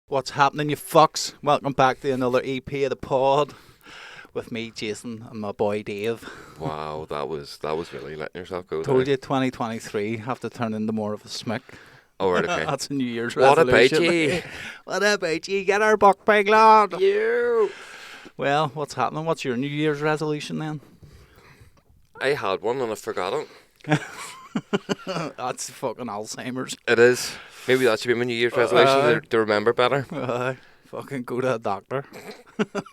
What's happening, you fucks? Welcome back to another EP of the pod with me, Jason, and my boy Dave. Wow, that was really letting yourself go. Told there. you 2023 have to turn into more of a smick. Oh, right, okay. That's a New Year's What resolution. about you? What about you? Get our buck pig, lad. You. Well, what's happening? What's your New Year's resolution then? I had one and I forgot it. That's fucking Alzheimer's. It is. Maybe that should be my New Year's resolution to remember better. Fucking go to a doctor.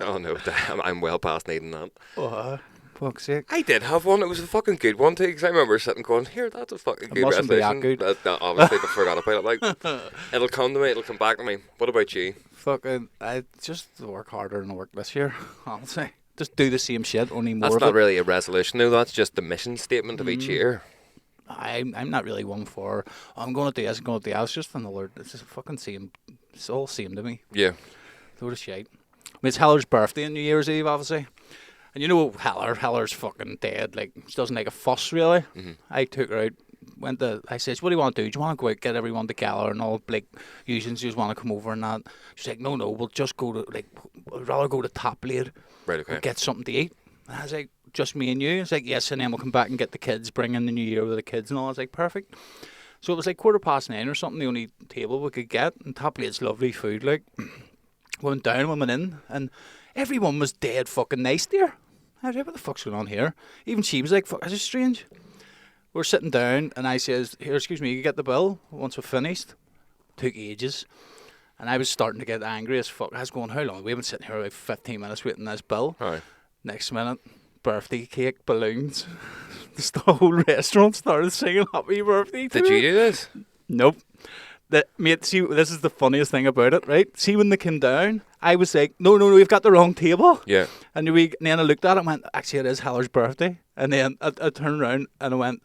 Oh no, damn, I'm well past needing that. Fuck's sake. I did have one. It was a fucking good one too, because I remember sitting going, "Here, that's a fucking good mustn't be resolution." that good. No, obviously, I forgot about it. Like, it'll come to me. It'll come back to me. What about you? Fucking, I just work harder than I work this year, honestly. Just do the same shit, only more That's of not it. really a resolution, though. That's just the mission statement of each year. I'm not really one for, I'm going to do this, I'm going to do that. It's just another, it's just fucking same. It's all same to me. Yeah. Load of shite. I mean, it's Heller's birthday on New Year's Eve, obviously. And you know Heller's fucking dead. Like, she doesn't make a fuss, really. Mm-hmm. I took her out, I says, what do you want to do? Do you want to go out, get everyone together and all, like, usually just want to come over and that? She's like, no, we'll just go to, like, I'd rather go to Top Blade. Right, okay. And get something to eat. And I was like, just me and you? It's like, yes, and then we'll come back and get the kids, bring in the new year with the kids and all. I was like, perfect. So it was like 9:15 or something, the only table we could get. And Top Blade's lovely food, like. We went down, we went in, and everyone was dead fucking nice there. I was like, what the fuck's going on here? Even she was like, fuck, this is strange. We're sitting down, and I says, here, excuse me, you get the bill once we're finished. Took ages. And I was starting to get angry as fuck. I was going, how long? We've been sitting here about 15 minutes waiting this bill. All right. Next minute, birthday cake, balloons. The whole restaurant started singing happy birthday to Did her. you do this? Nope. Mate, see, this is the funniest thing about it, right? See, when they came down, I was like, no, we've got the wrong table. Yeah. And then I looked at it and went, actually, it is Heller's birthday. And then I turned around and I went,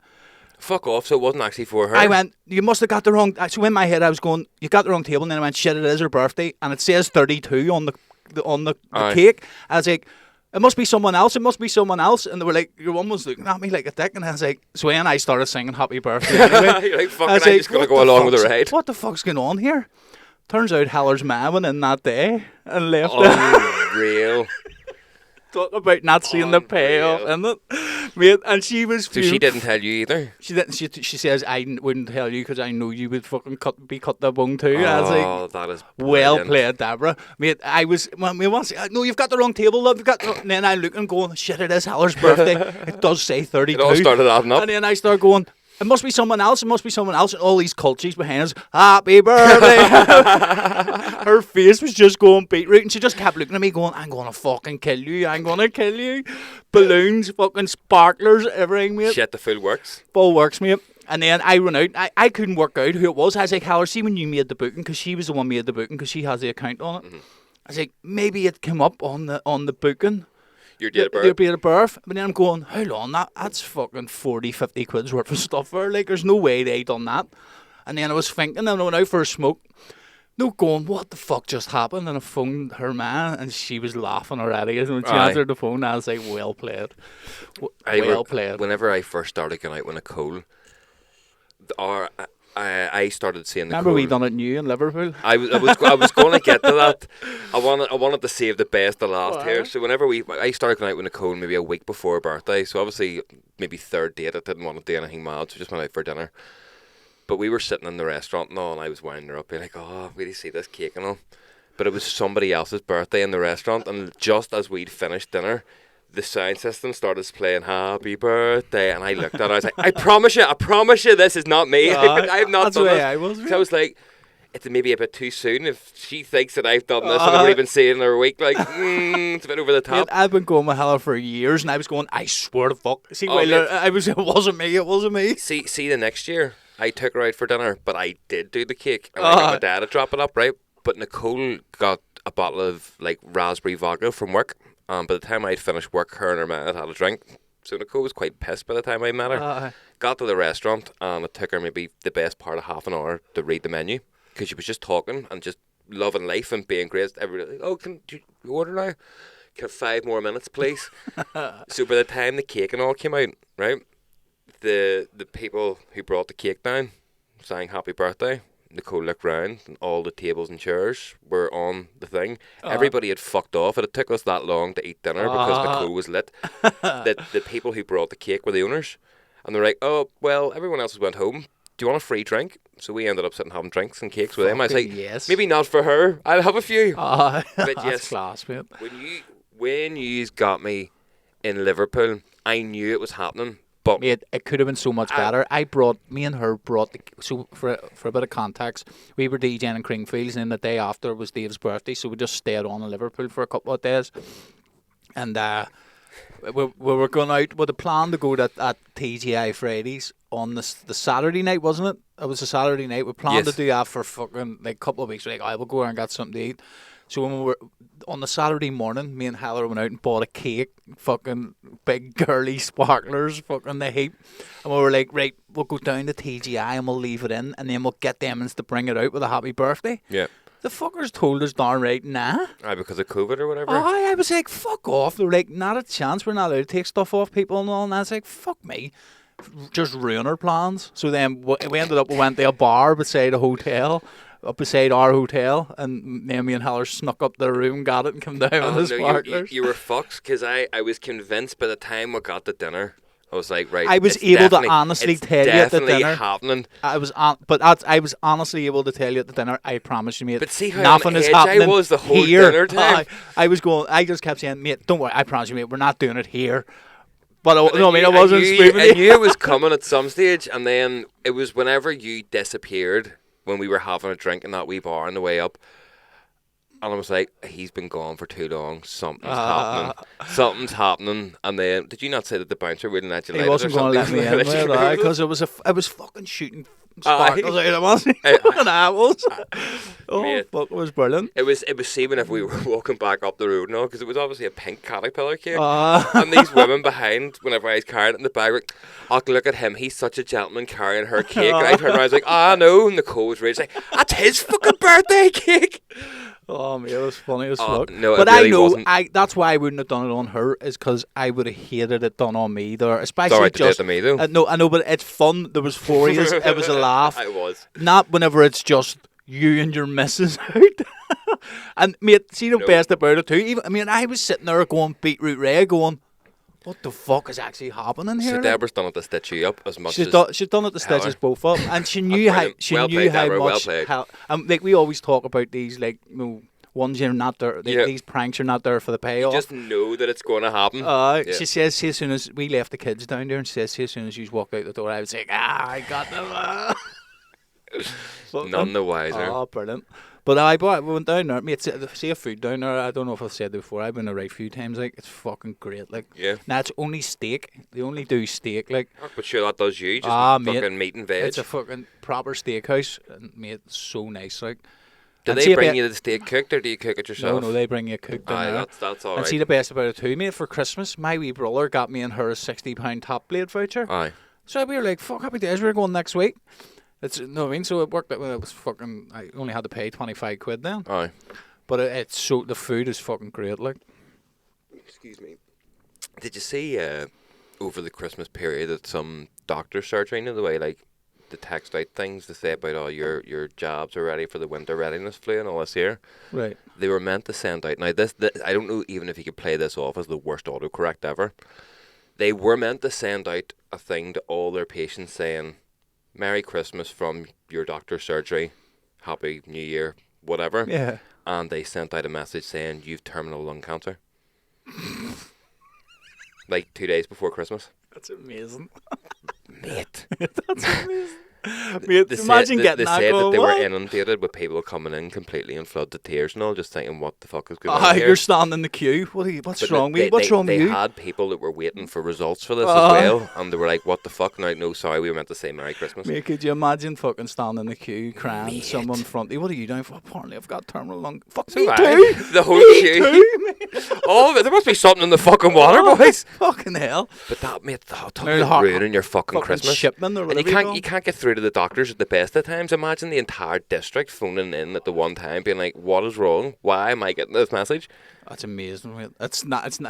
Fuck off, so it wasn't actually for her. I went, you must have got the wrong. So in my head, I was going, you got the wrong table. And then I went, shit, it is her birthday. And it says 32 on the Aye. cake. I was like, it must be someone else. It must be someone else. And they were like, your one was looking at me like a dick. And I was like, so then I started singing happy birthday anyway. You're like, fucking, I was I'm like, just going to what go the along with the fuck's- ride. What the fuck's going on here? Turns out Heller's ma went in that day and left it. Unreal. Talk about not seeing the payoff, isn't it? Mate, and she was... So she didn't tell you either? She didn't. She says, I wouldn't tell you because I know you would fucking be cut the bone too. I was like, Oh, that is well brilliant. played, Deborah. Mate, I was... No, you've got the wrong table, love. You've got... And then I look and going, shit, it is Heller's birthday. It does say 32. It all started adding up. And then I start going... It must be someone else. It must be someone else. And all these cultures behind us. Happy birthday. Her face was just going beetroot. And she just kept looking at me going, I'm going to fucking kill you. I'm going to kill you. Balloons, fucking sparklers, everything, mate. Shit, the food works. Full works, mate. And then I run out. I couldn't work out who it was. I was like, Heller, see when you made the booking, because she was the one made the booking, because she has the account on it. Mm-hmm. I was like, maybe it came up on the booking. Your date of birth. Your date of birth. But then I'm going, how long? That's fucking 40, 50 quid's worth of stuff there. Like, there's no way they done that. And then I was thinking, and I went out for a smoke. No, going, what the fuck just happened? And I phoned her man, and she was laughing already. And when she Aye. answered the phone, I was like, well played. Played. Whenever I first started going out with Nicole, I started seeing Nicole. Remember we done it new in Liverpool? I was going to get to that. I wanted to save the best to last here. So whenever I started going out with Nicole maybe a week before her birthday. So obviously maybe third date. I didn't want to do anything mad, so just went out for dinner. But we were sitting in the restaurant and all, and I was winding her up, being like, "Oh, really see this cake and all." But it was somebody else's birthday in the restaurant, and just as we'd finished dinner, the sound system started playing "Happy Birthday," and I looked at it. I was like, "I promise you, this is not me. I've not that's done the way this." I was, So I was like, "It's maybe a bit too soon if she thinks that I've done this and I've only been seeing her a week. Like, it's a bit over the top." Mate, I've been going with Heller for years, and I was going, I swear to fuck. See, Oh, while mate. it wasn't me. See, the next year I took her out for dinner, but I did do the cake, and I got my dad to drop it up, right? But Nicole got a bottle of like raspberry vodka from work. By the time I'd finished work, her and her man had a drink. So Nicole was quite pissed by the time I met her. Got to the restaurant, and it took her maybe the best part of half an hour to read the menu, because she was just talking and just loving life and being great. Everybody, oh, can you order now? Can I have 5 more minutes, please? So by the time the cake and all came out, right, the people who brought the cake down sang happy birthday. Nicole looked round and all the tables and chairs were on the thing. Everybody had fucked off, and it took us that long to eat dinner because Nicole was lit. The people who brought the cake were the owners, and they're like, "Oh, well, everyone else has went home. Do you want a free drink?" So we ended up sitting having drinks and cakes with them. I was like, yes. maybe not for her. I'll have a few. But yes, that's class, mate. When you got me in Liverpool, I knew it was happening. But mate, it could have been so much better. Me and her brought so for a bit of context, we were DJing in Creamfields, and then the day after was Dave's birthday, so we just stayed on in Liverpool for a couple of days, and we were going out with a plan to go to at TGI Fridays on the Saturday night, wasn't it? It was a Saturday night. We planned to do that for fucking like a couple of weeks. We're like, I will go and get something to eat. So when we were on the Saturday morning, me and Heather went out and bought a cake, fucking big girly sparklers, fucking the heap. And we were like, right, we'll go down to TGI and we'll leave it in, and then we'll get them to bring it out with a happy birthday. Yeah. The fuckers told us darn right, nah. Because of COVID or whatever? I was like, fuck off. They were like, not a chance. We're not allowed to take stuff off people and all. And I was like, fuck me. Just ruin our plans. So then we ended up, we went to a bar beside a hotel, up beside our hotel, and then me and Heller snuck up to the room, got it, and come down with the sparklers. You were fucked, because I was convinced by the time we got to dinner, I was like, right. I was able to honestly tell you at the dinner. Happening. I was honestly able to tell you at the dinner. I promise you, mate. But see how nothing is happening I was the whole here. dinner time. I just kept saying, mate, don't worry. I promise you, mate, we're not doing it here. But I wasn't I knew it was coming at some stage, and then it was whenever you disappeared when we were having a drink in that wee bar on the way up. And I was like, he's been gone for too long. Something's happening. Something's happening. And then, did you not say that the bouncer wouldn't let you light it? He wasn't going to let me in, because it was fucking shooting sparkles out of us. And I was. Oh, fuck, it was brilliant. It was see whenever we were walking back up the road now, because it was obviously a pink caterpillar cake. And these women behind, whenever I was carrying it in the bag, were like, oh, look at him, he's such a gentleman carrying her cake. And I turned around, I was like, no. And Nicole was raging, like, that's his fucking birthday cake. Oh, man, it was funny as fuck. No, but really wasn't. That's why I wouldn't have done it on her, is because I would have hated it done on me there. Especially it's all right to do it to me, though. No, I know, but it's fun. There was 4 of us. It was a laugh. I was. Not whenever it's just you and your missus out. And, mate, see the best about it, too? I was sitting there going Beetroot Ray, going, what the fuck is actually happening here? So Deborah's done it to stitch you up as much she's as she's done it to stitch us both up, and she knew how much. Like we always talk about these, like, ones you're not there. These pranks are not there for the payoff. You just know that it's going to happen. She says, see, as soon as we left the kids down there, and she says, see, as soon as you walk out the door, I was like, I got them. None the wiser. Oh, brilliant. But we went down there. Mate, see a food down there. I don't know if I've said it before. I've been a right few times. Like, it's fucking great. Like, yeah. Now it's only steak. They only do steak. Like, but sure, that does you. Just fucking meat and veg. It's a fucking proper steakhouse. And mate, it's so nice. Like, do they bring you the steak cooked, or do you cook it yourself? No, they bring you cooked down there. That's all right. And see the best about it too, mate. For Christmas, my wee brother got me and her a £60 top blade voucher. Aye. So we were like, fuck, happy days. We're going next week. So it worked out. Well, it was fucking. I only had to pay 25 quid then. Aye. But the food is fucking great. Like. Excuse me. Did you see over the Christmas period that some doctor surgery, the way like the text out things to say about your jobs are ready for the winter readiness flu and all this here? Right. They were meant to send out. Now this I don't know even if you could play this off as the worst autocorrect ever. They were meant to send out a thing to all their patients saying, Merry Christmas from your doctor's surgery, Happy New Year, whatever. Yeah. And they sent out a message saying, you've terminal lung cancer. Like 2 days before Christmas. That's amazing. Mate. That's amazing. Mate, imagine getting that. They said that they were what? inundated with people coming in completely in flood to tears and all, just thinking, what the fuck is going on here? You're standing in the queue. What's wrong with you? What's wrong with you? They had people that were waiting for results for this as well, and they were like, what the fuck? No, sorry, we were meant to say Merry Christmas. Mate, could you imagine fucking standing in the queue, crying, mate. Someone in front of you, what are you doing for? Apparently I've got terminal lung. Fuck me too. The whole queue. There must be something in the fucking water, boys. Fucking hell. But that, mate, talk about ruining your fucking Christmas. Shipment or whatever. And you can't get through to the doctors at the best of times. Imagine the entire district phoning in at the one time, being like, "What is wrong? Why am I getting this message?" That's amazing. Mate. It's not.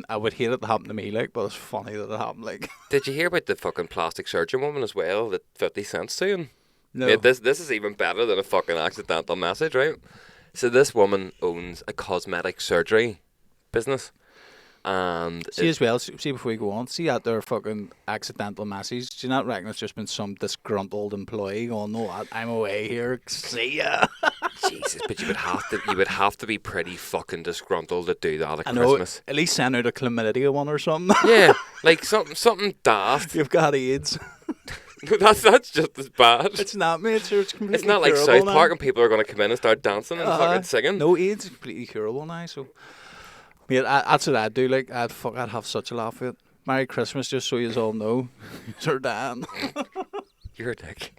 I would hate it to happen to me, like, but it's funny that it happened. Like, did you hear about the fucking plastic surgeon woman as well that 50 cents to him? No. Mate, this is even better than a fucking accidental message, right? So this woman owns a cosmetic surgery business. And see as well, see before we go on, see that there fucking accidental message. Do you not reckon it's just been some disgruntled employee going, no, I'm away here, see ya? Jesus, but you would have to be pretty fucking disgruntled to do that at I know, Christmas. at least send out a chlamydia one or something. Yeah, like something daft. You've got AIDS. No, that's just as bad. It's not, mate. Sure, it's completely It's not like curable South now. Park and people are going to come in and start dancing and fucking singing. No, AIDS is completely curable now, so... Mate, that's what I'd do, like, I'd have such a laugh with it. Merry Christmas, just so you all know. You're damn. You're a dick.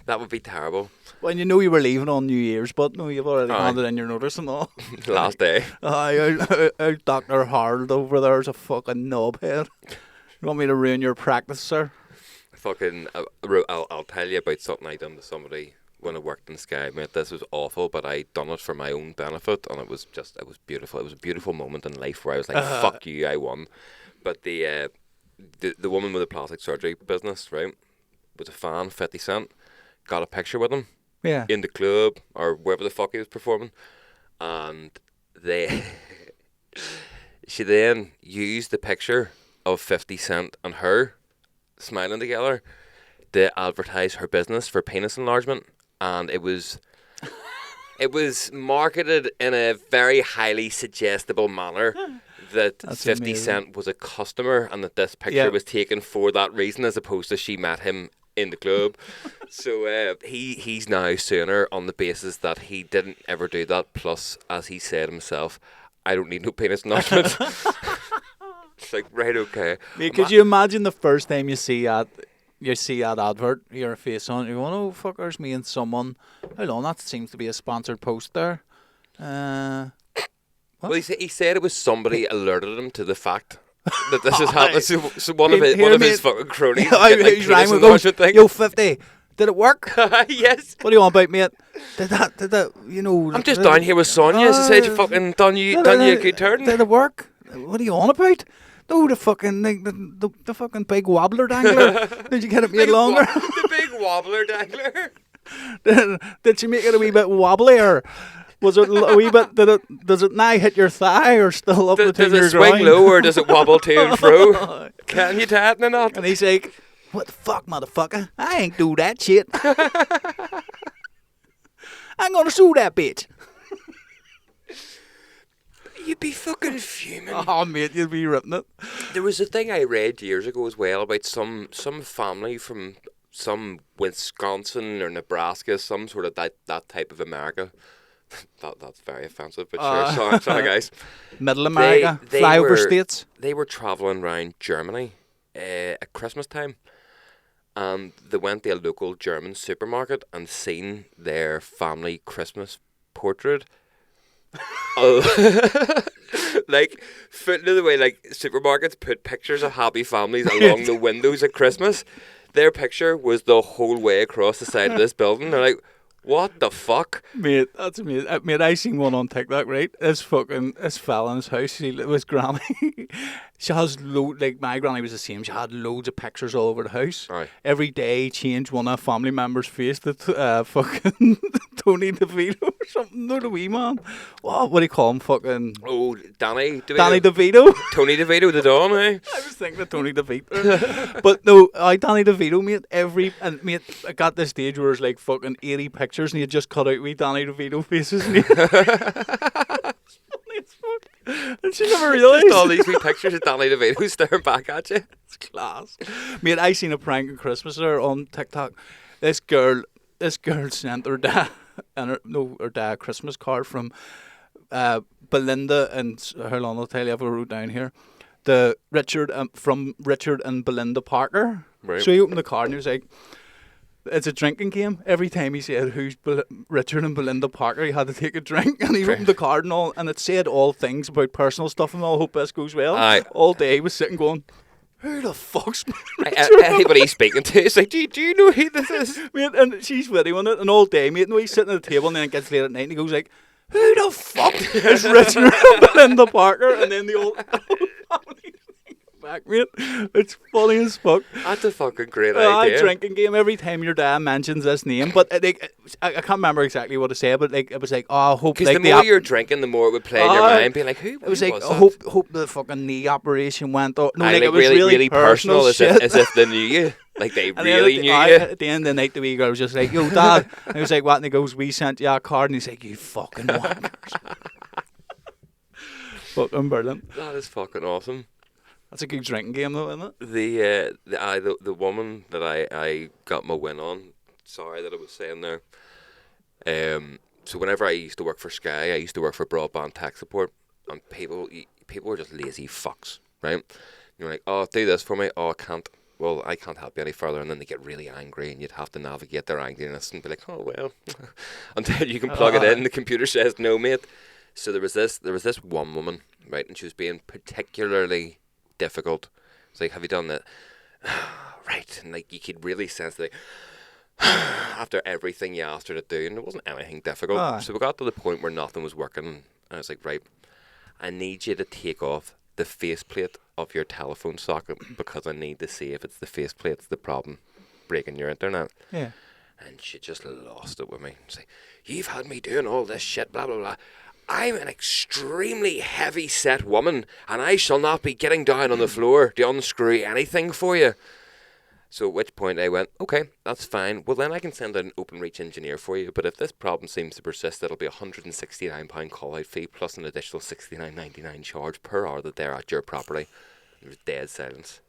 That would be terrible. When you know you were leaving on New Year's, but no, you've already handed in your notice and all. Last day. Our Dr. Harold over there's a fucking knobhead. You want me to ruin your practice, sir? Fucking, I'll tell you about something I done to somebody when I worked in Sky. Mate, this was awful, but I done it for my own benefit, and it was beautiful. It was a beautiful moment in life where I was like, fuck you, I won. But the woman with the plastic surgery business, right, was a fan, 50 Cent, got a picture with him. Yeah. In the club, or wherever the fuck he was performing. And she then used the picture of 50 Cent and her smiling together to advertise her business for penis enlargement. And it was marketed in a very highly suggestible manner that That's 50 amazing. Cent was a customer and that this picture was taken for that reason, as opposed to she met him in the club. So he's now suing her on the basis that he didn't ever do that. Plus, as he said himself, I don't need no penis enlargement. It's like, right, okay. Mate, could you imagine the first time you see that advert, your face on it, you're going, oh, fuckers, me and someone. Hold on, that seems to be a sponsored post there. Well, he said it was somebody alerted him to the fact that this has happened. So one of his fucking cronies getting like penis enlargement thing. Yo, 50, did it work? Yes. What do you want about, mate? Did that, you know... I'm just down here with Sonia. She said you fucking done you a good turn. Did it work? What are you on about? No, the fucking the fucking big wobbler dangler. Did you get it made longer? The big wobbler dangler. Did you make it a wee bit wobbly, or was it a wee bit? Does it now hit your thigh, or still up between your groin? Does it groin? swing low, or does it wobble to and fro? Can you tighten it up? And he's like, "What the fuck, motherfucker? I ain't do that shit. I'm gonna sue that bitch." You'd be fucking fuming. Oh, mate, you'd be ripping it. There was a thing I read years ago as well about some family from some Wisconsin or Nebraska, some sort of that type of America. That's very offensive, but sure. Sorry, guys. Middle America, flyover states. They were travelling around Germany at Christmas time, and they went to a local German supermarket and seen their family Christmas portrait. Like, foot into the way, like, supermarkets put pictures of happy families along the windows at Christmas. Their picture was the whole way across the side of this building. They're like, what the fuck? Mate, that's amazing. Mate, I seen one on TikTok, right? This fella in his house, he was granny. She has like my granny was the same. She had loads of pictures all over the house. Right. Every day he changed one of a family member's face to fucking Tony DeVito or something. No, the wee man. What do you call him? Fucking... Oh, Danny DeVito. Danny DeVito. Tony DeVito, the Don, eh? I was thinking of Tony DeVito. But no, Danny DeVito, mate, mate, I got this stage where it's like fucking 80 pictures and he had just cut out wee Danny DeVito faces. And she never realised. Just all these wee pictures of Danny DeVito staring back at you. It's class. Mate, I seen a prank on Christmas there on TikTok. This girl sent her dad a Christmas card from Belinda and hold on, I'll tell you, I wrote down here. From Richard and Belinda Parker. Right. So he opened the card and he was like, it's a drinking game. Every time he said who's Richard and Belinda Parker, he had to take a drink, and he opened the card and all, and it said all things about personal stuff and all. Hope this goes well. Aye. All day he was sitting going, who the fuck's anybody he's speaking to is like, do you know who this is? Mate, and she's videoing it, and all day, mate, no, he's sitting at the table, and then it gets late at night, and he goes like, who the fuck is Richard and Belinda Parker? And then the old family. back, mate. It's funny as fuck. That's a fucking great idea. Drinking game. Every time your dad mentions this name, but I can't remember exactly what to say, but like it was like, oh, I hope. Because the more you're drinking, the more it would play in your mind, being like, who? It was like, was hope the fucking knee operation went. No, like it was really personal, as shit. if they knew you. Like they and really knew you. At the end of the night, the wee girl was just like, yo, Dad. And he was like, what? And he goes, we sent you a card. And he's like, you fucking wankers. Fucking brilliant. That is fucking awesome. That's a good drinking game, though, isn't it? The woman that I got my win on. Sorry that I was saying there. So whenever I used to work for Sky, I used to work for broadband tech support, and people were just lazy fucks, right? You're like, oh, do this for me. Oh, I can't. Well, I can't help you any further. And then they get really angry, and you'd have to navigate their angriness and be like, oh well, until you can plug it in. The computer says no, mate. So there was this one woman, right, and she was being particularly difficult. It's like, have you done that? Right, and like you could really sense like after everything you asked her to do, and it wasn't anything difficult. So we got to the point where nothing was working, and I was like, right, I need you to take off the faceplate of your telephone socket because I need to see if it's the faceplate's the problem breaking your internet. Yeah. And she just lost it with me. She's like, you've had me doing all this shit, blah, blah, blah. I'm an extremely heavy-set woman, and I shall not be getting down on the floor to unscrew anything for you. So at which point I went, okay, that's fine. Well, then I can send out an open reach engineer for you. But if this problem seems to persist, it'll be a £169 call-out fee plus an additional $69.99 charge per hour that they're at your property. There was dead silence.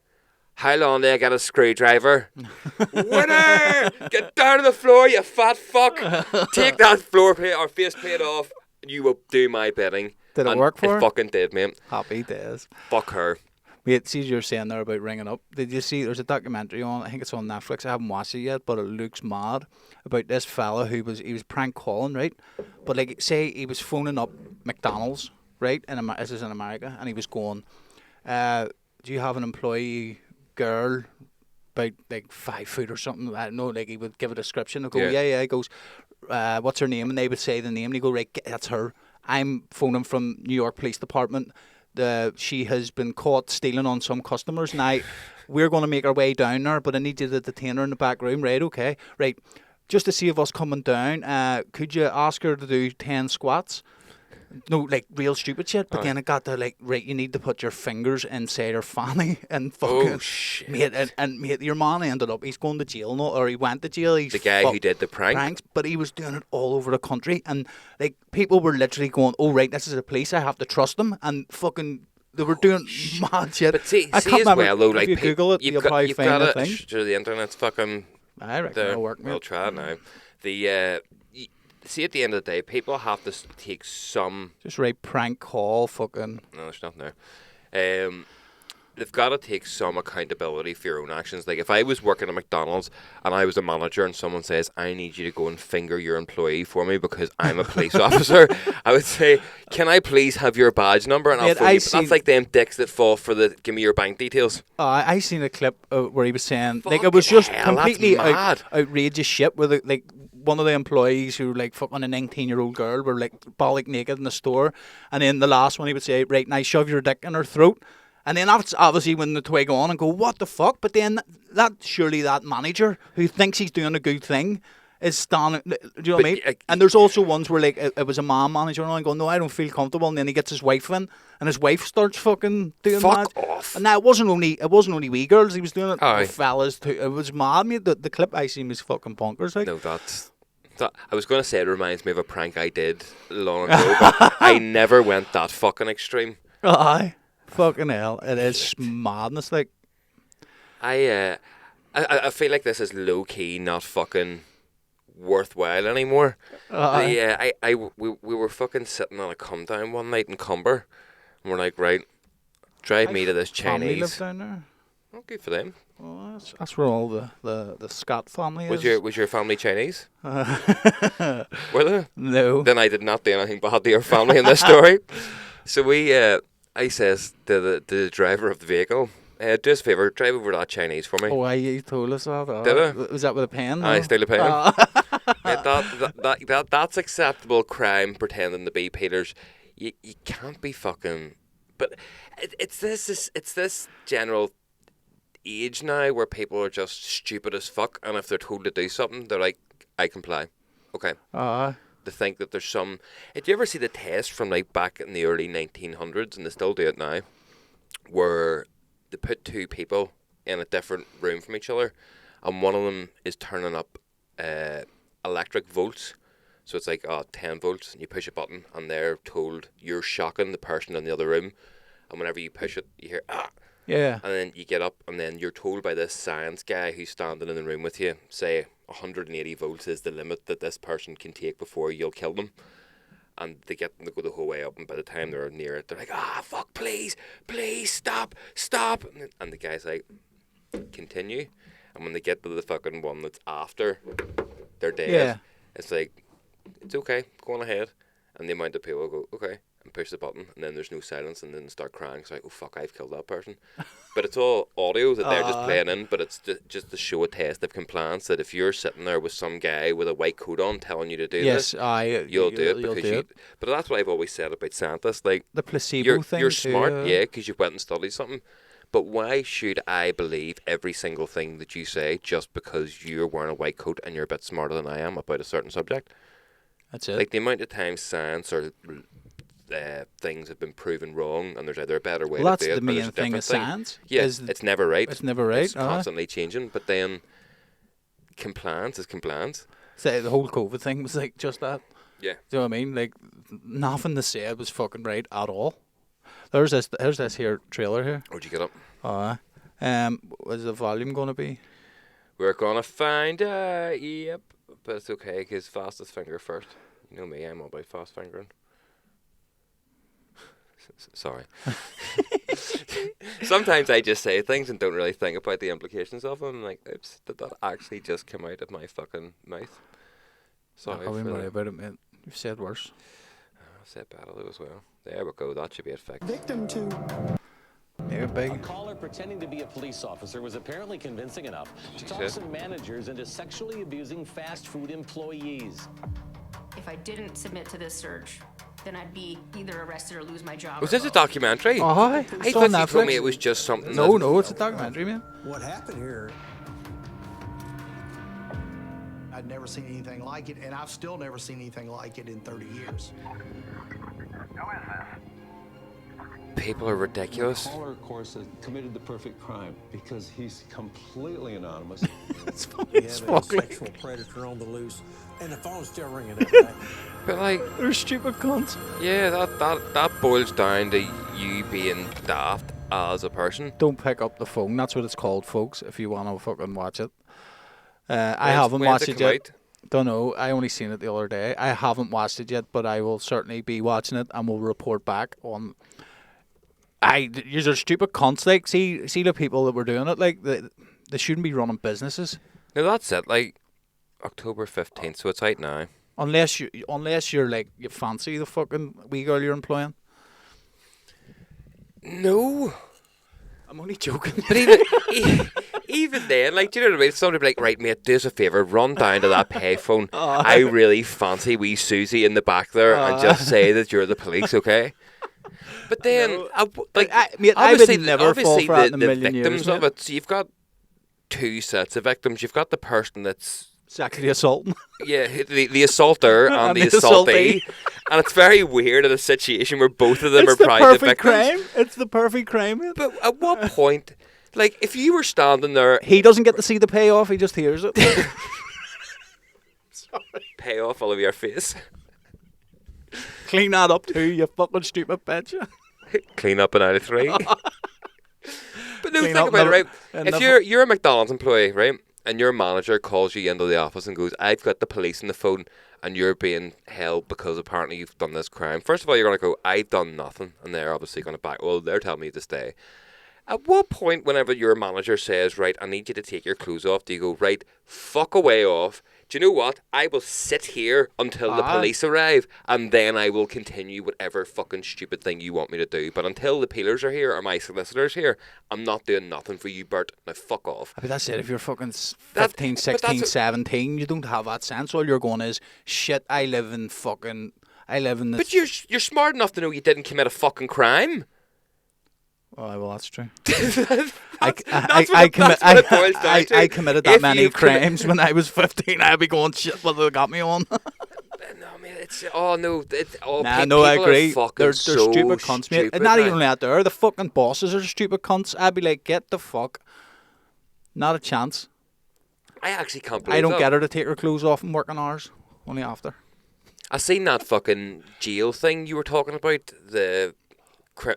How long do I get a screwdriver? Winner! Get down to the floor, you fat fuck! Take that floor plate or face plate off. You will do my bidding. Did it work for her? It fucking did, mate. Happy days. Fuck her. Wait, see, you're saying there about ringing up. Did you see, there's a documentary on, I think it's on Netflix, I haven't watched it yet, but it looks mad, about this fella he was prank calling, right? But like, say he was phoning up McDonald's, right? This is in America, and he was going, do you have an employee girl about like 5 foot or something? I don't know, like he would give a description. He'd go, yeah. He goes, what's her name? And they would say the name, and he'd go, right, that's her. I'm phoning from New York Police Department. She has been caught stealing on some customers. Now, we're going to make our way down there, but I need you to detain her in the back room. Right, okay. Right, just to save us coming down, could you ask her to do 10 squats? No, like, real stupid shit. But then it got to, like, right, you need to put your fingers inside her fanny and fucking... Oh, shit. Mate, and mate, your man ended up, he's going to jail now, or he went to jail. He's the guy who did the pranks, but he was doing it all over the country. And, like, people were literally going, oh, right, this is a police, I have to trust them. And fucking... They were doing mad shit. But see I can't as remember, well, though, like, if you Google it, you'll probably find the thing. Sure, the internet's fucking... I reckon it'll work, mate. We'll try it now. See, at the end of the day, people have to take some... Just write prank call, fucking... No, there's nothing there. They've got to take some accountability for your own actions. Like, if I was working at McDonald's and I was a manager and someone says, I need you to go and finger your employee for me because I'm a police officer, I would say, can I please have your badge number? And I'll phone you. But that's like them dicks that fall for the, give me your bank details. I seen a clip where he was saying, like, it was just completely outrageous shit where, like, one of the employees who, like, fucking a 19-year-old girl were, like, bollock naked in the store. And then the last one, he would say, right, now shove your dick in her throat. And then that's obviously when the twig on and go, what the fuck? But then surely that manager who thinks he's doing a good thing is standing, do you know what I mean? And there's also ones where, like, it was a man manager and I go, no, I don't feel comfortable. And then he gets his wife in and his wife starts fucking doing Fuck that. Off. And now it wasn't only wee girls. He was doing it with fellas too. It was mad, mate. The clip I seen was fucking bonkers. Like. No, I was going to say it reminds me of a prank I did long ago, but I never went that fucking extreme. Aye. Fucking hell, it is madness. Like, I feel like this is low key, not fucking worthwhile anymore. We were fucking sitting on a come down one night in Cumber, and we're like, right, drive me to this Chinese. Family live down there. Oh, good for them. Well, that's where all the Scott family is. Was your family Chinese? Were they? No. Then I did not do anything bad to your family in this story. So I says to the driver of the vehicle, do us a favour, drive over to that Chinese for me. Oh, you told us that. Did I? Was that with a pen? I still a pen. That's acceptable crime, pretending to be Peters. You can't be fucking But it's this general age now where people are just stupid as fuck, and if they're told to do something, they're like, I comply. Okay. To think that there's some... Did you ever see the test from like back in the early 1900s, and they still do it now, where they put two people in a different room from each other, and one of them is turning up electric volts. So it's like 10 volts, and you push a button, and they're told you're shocking the person in the other room, and whenever you push it, you hear Yeah. and then you get up, and then you're told by this science guy who's standing in the room with you, say 180 volts is the limit that this person can take before you'll kill them. And they get them to go the whole way up, and by the time they're near it, they're like, fuck, please, stop. And the guy's like, continue. And when they get to the fucking one that's after they're dead, it's like, it's okay, go on ahead. And the amount of people go, okay, and push the button, and then there's no silence, and then they start crying. It's like, oh fuck, I've killed that person. But it's all audio that they're just playing in, but it's just to show a test of compliance, that if you're sitting there with some guy with a white coat on telling you to do this, you'll do it because you... But that's what I've always said about scientists, like... The placebo thing You're too, smart, because you went and studied something, but why should I believe every single thing that you say just because you're wearing a white coat and you're a bit smarter than I am about a certain subject? That's it. Like, the amount of times science or things have been proven wrong, and there's either a better way to do it, that's the main thing of science. Yes, it's never right. It's never right. It's constantly changing, but then compliance is compliance. So the whole COVID thing was like just that. Yeah. Do you know what I mean? Like, nothing they said was fucking right at all. There's this here trailer here. Where'd you get up? What's the volume going to be? We're gonna find yep, but it's okay, because fastest finger first. You know me, I'm all about fast fingering. Sorry. Sometimes I just say things and don't really think about the implications of them. I'm like, oops, did that actually just come out of my fucking mouth? Sorry. I wouldn't worry about it, mate. You've said worse. I've said better though as well. There we go. That should be it fixed. Victim to... You're big. A caller pretending to be a police officer was apparently convincing enough to talk some managers into sexually abusing fast food employees. If I didn't submit to this search, then I'd be either arrested or lose my job. Was this a documentary? I thought you told me it was just something. No, it's a documentary, man. What happened here, I'd never seen anything like it, and I've still never seen anything like it in 30 years. People are ridiculous. The caller, of course, has committed the perfect crime because he's completely anonymous. It's funny. We It's have a fucking. sexual predator on the loose, and the phone's still ringing every day. But like, They're stupid cunts. yeah, that boils down to you being daft as a person. Don't pick up the phone. That's what it's called, folks. If you want to fucking watch it. I When's- haven't when's watched it it come yet. out? Don't know. I only seen it the other day. I haven't watched it yet, but I will certainly be watching it and will report back on. These are stupid cunts. Like, see the people that were doing it. Like, they shouldn't be running businesses No, that's it. Like, October 15th, so it's out now. unless you're like you fancy the fucking wee girl you're employing. No. I'm only joking. But even then, like, do you know what I mean? Somebody be like, right, mate, do us a favour, run down to that payphone. I really fancy wee Susie in the back there and just say that you're the police, okay? But then, Mate, I obviously, would never fall for that in a million victims years, of mate. it, so you've got two sets of victims. You've got the person that's, Sexually assaulting. yeah, the assaulter and the the assaultee. And it's very weird in a situation where both of them are proud victims. crime. It's the perfect crime. Mate. But at what point, like, if you were standing there, He doesn't get to see the payoff. He just hears it. pay off all of your face, Clean that up too, you fucking stupid bitch. clean up an out of three. But no, Clean think up about it, right? and If the- you're a McDonald's employee, right, and your manager calls you into the office and goes, "I've got the police on the phone, and you're being held because apparently you've done this crime." First of all, you're going to go, "I've done nothing," and they're obviously going to back. Well, they're telling me to stay. At what point, whenever your manager says, "Right, I need you to take your clothes off," do you go, "Right, fuck away off"? Do you know what? I will sit here until the police arrive, and then I will continue whatever fucking stupid thing you want me to do. But until the peelers are here or my solicitors here, I'm not doing nothing for you, Bert. Now fuck off. But that's it. If you're fucking 15, But that's 16, a- 17, you don't have that sense. All you're going is, shit, I live in this... But you're smart enough to know you didn't commit a fucking crime. Oh, well, that's true. That's what it boils down to. I committed that If many you commit- crimes when I was 15. I'd be going, shit, what they got me on? No, man, it's no, it's all Nah, people I agree. are fucking They're so stupid cunts, mate. stupid, And not man. even out there. The fucking bosses are stupid cunts. I'd be like, get the fuck. Not a chance. I actually can't believe I don't that. get her to take her clothes off and working hours. Only after. I seen that fucking jail thing you were talking about, the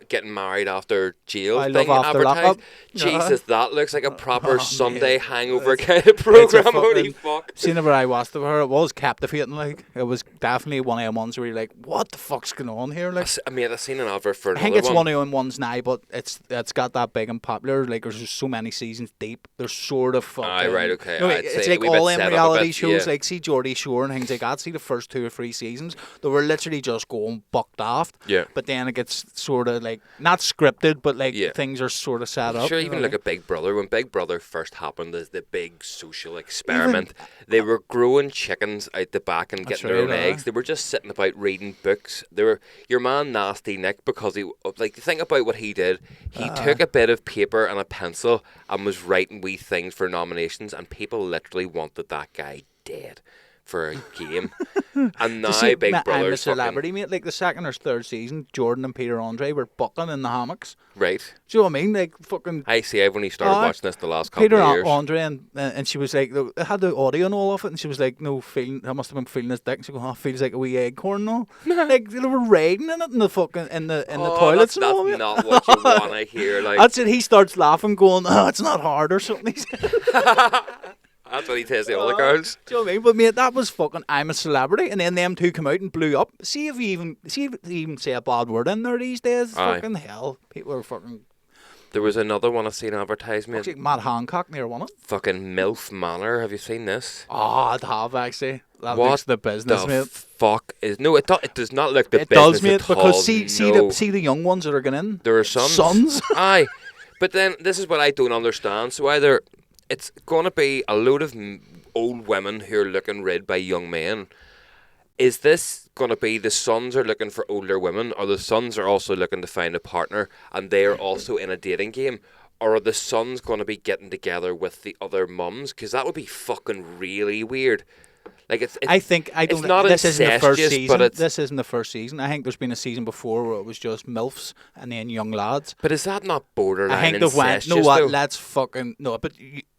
getting married after jail I thing love after advertised. lockup. Jesus, that looks like a proper Sunday mate. hangover kind of program. Holy fucking- fuck. Seeing where I watched her, it was captivating. Like it was definitely one of them ones where you're like, what the fuck's going on here? Like, I mean, I seen an advert for I another think it's one. one of them ones now, but it's got that big and popular. Like there's just so many seasons deep. They're sort of fucking. Aye, right, okay. No, I'd it's say a like wee bit all them set up a reality bit, shows. yeah. Like see Geordie Shore and things like that. See the first 2 or 3 seasons, they were literally just going bucked off. Yeah. But then it gets sort of like not scripted, but like Yeah. things are sort of set up. Sure, you even know? look at Big Brother. When Big Brother first happened, the big social experiment, they were growing chickens out the back and That's getting their own right, eggs. They were just sitting about reading books. They were your man Nasty Nick, because he like think about what he did. He took a bit of paper and a pencil and was writing wee things for nominations, and people literally wanted that guy dead for a game. And now You see, Big I'm a Brother's celebrity, mate. Like the second or third season, Jordan and Peter Andre were bucking in the hammocks. right. Do you know what I mean? Like fucking I see. I've only started Aye. watching this the last couple Peter of years. Andre and she was like, they had the audio and all of it, and she was like, no, I must have been feeling his dick. She goes, oh, feels like a wee acorn, no. Like they were raiding in it in the fucking in the toilets That's and all. mate. not what you want to hear. Like That's it. He starts laughing, going, "Oh, it's not hard or something." He said. that's what he tells the other girls. Do you know what I mean? But mate, that was fucking. I'm a celebrity, and then them two come out and blew up. See if you even say a bad word in there these days. Aye. Fucking hell, people are fucking. There was another one I seen advertisement. Looks like Matt Hancock near one. Fucking MILF Manor. Have you seen this? Oh, I'd have actually. That What looks the business, the mate. fuck is no? It does not look the It business does, mate, at because all, see no. the young ones that are going in. There are sons. Sons? Aye, but then this is what I don't understand. So either it's going to be a load of old women who are looking rid by young men. Is this going to be the sons are looking for older women, or the sons are also looking to find a partner and they are also in a dating game? Or are the sons going to be getting together with the other mums? Because that would be fucking really weird. Like it's I think I don't. It's not this isn't the first incestuous, season. but it's. This isn't the first season. I think there's been a season before where it was just milfs and then young lads. But is that not borderline I think they've went. incestuous? No, what? though? Let's fucking no. But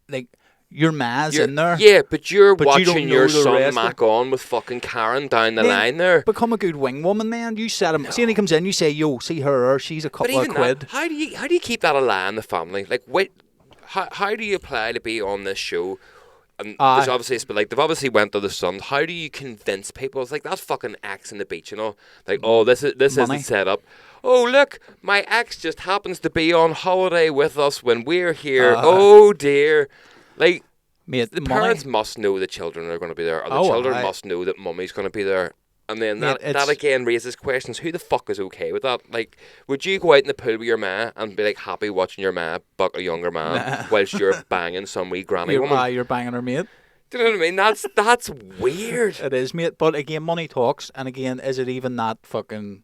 like your ma's You're- in there. Yeah, but you're But you don't watching know your the son rest of- mac on with fucking Karen down the Then line there. Become a good wing woman, then. You set him. See, when he comes in, you say, "Yo, see her. She's a But couple of even quid." that, how do you keep that alive in the family? Like, wait, how do you apply to be on this show? And there's obviously, but like they've obviously went to the sun. How do you convince people? It's like that's fucking X on the beach, you know? Like, oh, this Money. isn't set up. Oh, look, my ex just happens to be on holiday with us when we're here. Oh dear, like. Mate, The money. parents must know the children are going to be there, or the Oh, children aye. must know that mummy's going to be there. And then Mate, that again raises questions. Who the fuck is okay with that? Like, would you go out in the pool with your ma and be like happy watching your ma buck a younger man whilst you're banging some wee granny woman? You're banging her, mate. Do you know what I mean? That's weird. It is, mate. But again, money talks. And again, is it even that fucking?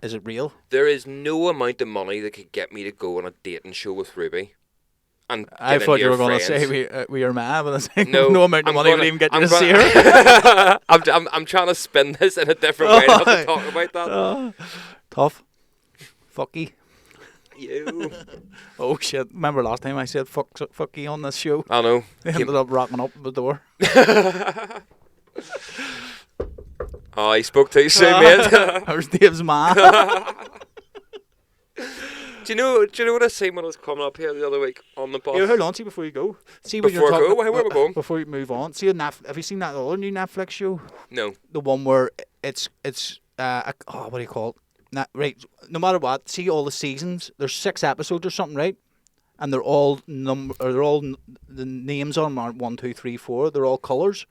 Is it real? There is no amount of money that could get me to go on a dating show with Ruby. And I get thought into you were your going to friends. say we are mad, but I was like, No, no amount of I'm money gonna- would even get you I'm to see gonna- her. I'm trying to spin this in a different way not to talk about that. Tough. Fucky. You. Oh shit! Remember last time I said fucky on this show? I know. They ended up rocking up the door. Oh, he spoke too soon, mate. There's Dave's man. Do you know what I seen when I was coming up here the other week on the bus? Here, hold on, see before you go. See what Before I you're go? talking. Where am I going? Before you move on, see have you seen that other new Netflix show? No. The one where it's what do you call it? Right, no matter what, see all the seasons. There's 6 episodes or something, right? And they're all the names on them aren't 1, 2, 3, 4. They're all colours.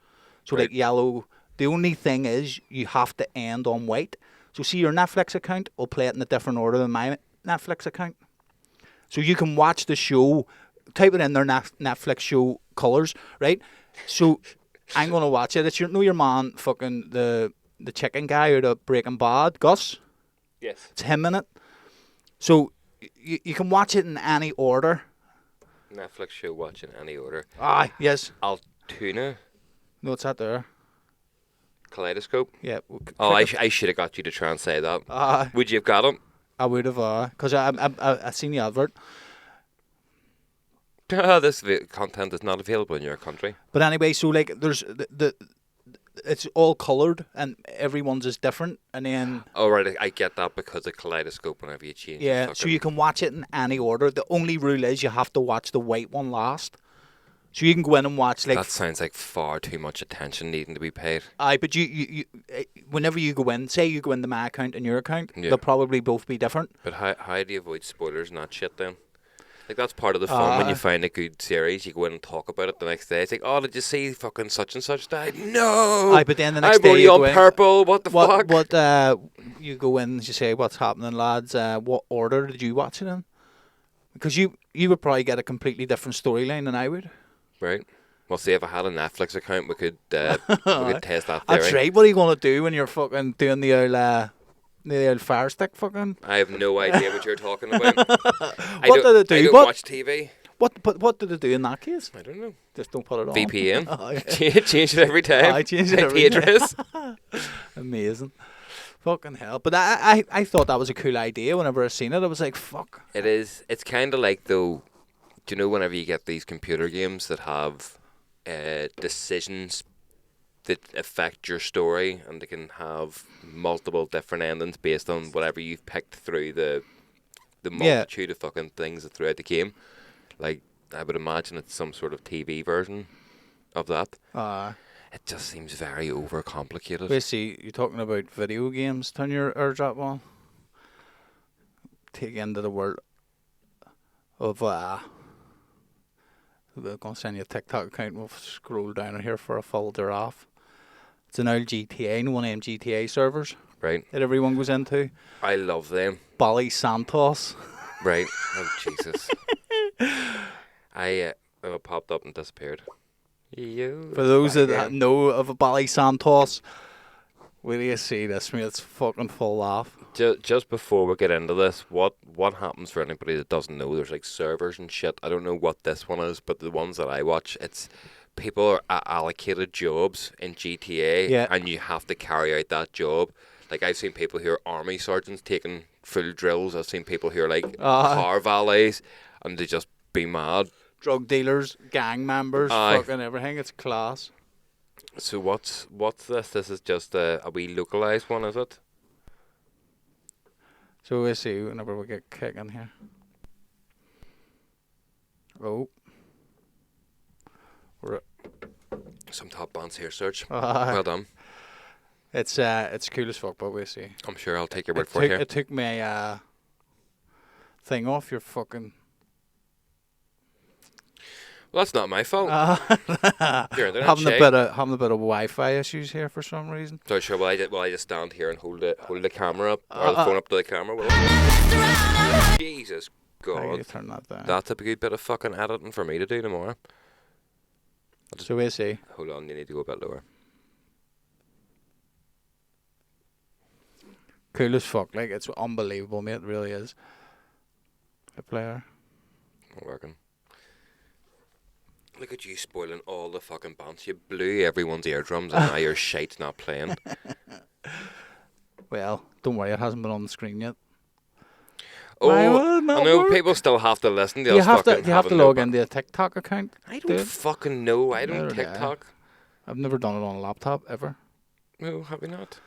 So Right. like yellow. The only thing is you have to end on white. So see your Netflix account will play it in a different order than my Netflix account. So you can watch the show, type it in their Netflix show colours, right? So I'm gonna watch it. It's your man, fucking the chicken guy out of Breaking Bad, Gus. Yes. It's him in it. So you can watch it in any order. Netflix show watch in any order. Ah, yes. Altoona No, it's out there. Kaleidoscope. Yeah. Oh, I should have got you to try and say that. Would you have got it? I would have, because I seen the advert. This content is not available in your country. But anyway, so like, there's it's all coloured and everyone's is different, and then Oh right, I get that because of Kaleidoscope. Whenever you change, yeah, the so you can watch it in any order. The only rule is you have to watch the white one last. So you can go in and watch like. That sounds like far too much attention needing to be paid. Aye, but you whenever you go in, say you go into my account and your account, they'll probably both be different. But how do you avoid spoilers and that shit then? Like, that's part of the fun when you find a good series. You go in and talk about it the next day. It's like, oh, did you see fucking such and such died? No! Aye, but then the next I'm day only you on go in, purple. What the fuck? You go in and you say, what's happening, lads? What order did you watch it in? Because you would probably get a completely different storyline than I would. Right. Well, see, if I had a Netflix account, we could test that theory. That's right. What are you going to do when you're fucking doing the old fire stick fucking? I have no idea what you're talking about. What did it do? I don't What? watch TV. What did it do in that case? I don't know. Just don't put it on. VPN. Oh, yeah. Change it every time. I change it every IP address. Amazing. Fucking hell. But I thought that was a cool idea whenever I seen it. I was like, fuck. It is. It's kind of like, though, do you know whenever you get these computer games that have decisions that affect your story, and they can have multiple different endings based on whatever you've picked through the multitude of fucking things throughout the game. Like, I would imagine it's some sort of TV version of that. It just seems very overcomplicated. Basically, you're talking about video games. Turn your airdrop on. Take you into the world of we're going to send you a TikTok account. We'll scroll down here for a full giraffe. It's an old GTA, one of them GTA servers. Right. That everyone goes into. I love them. Bally Santos. Right. Oh, Jesus. It popped up and disappeared. For those that know of a Bally Santos, where do you see this, mate? It's fucking full laugh. Just before we get into this, what happens for anybody that doesn't know? There's like servers and shit. I don't know what this one is, but the ones that I watch, it's people are allocated jobs in GTA, and you have to carry out that job. Like, I've seen people who are army sergeants taking full drills. I've seen people who are like car valets, and they just be mad. Drug dealers, gang members, fucking everything. It's class. So what's this? This is just a wee localized one, is it? So we'll see whenever we get kicking here. Oh. Some top bands here, Serge. Well done. It's cool as fuck, but we'll see. I'm sure I'll take your word for it here. It took my thing off your fucking... Well, that's not my fault. Having a bit of Wi-Fi issues here for some reason. So sure. Well, I just stand here and hold the camera up, or the phone up to the camera. Jesus God! How do you turn that down? That's a good bit of fucking editing for me to do tomorrow. So we'll see. Hold on, you need to go a bit lower. Cool as fuck. Like, it's unbelievable, mate. It really is. A player. Not working. Look at you spoiling all the fucking bands. You blew everyone's eardrums and now your shite's not playing. Well, don't worry, it hasn't been on the screen yet. Oh, I know people still have to listen to us. You have to log into a TikTok account. I don't fucking know. I don't TikTok. I've never done it on a laptop, ever. No, have you not?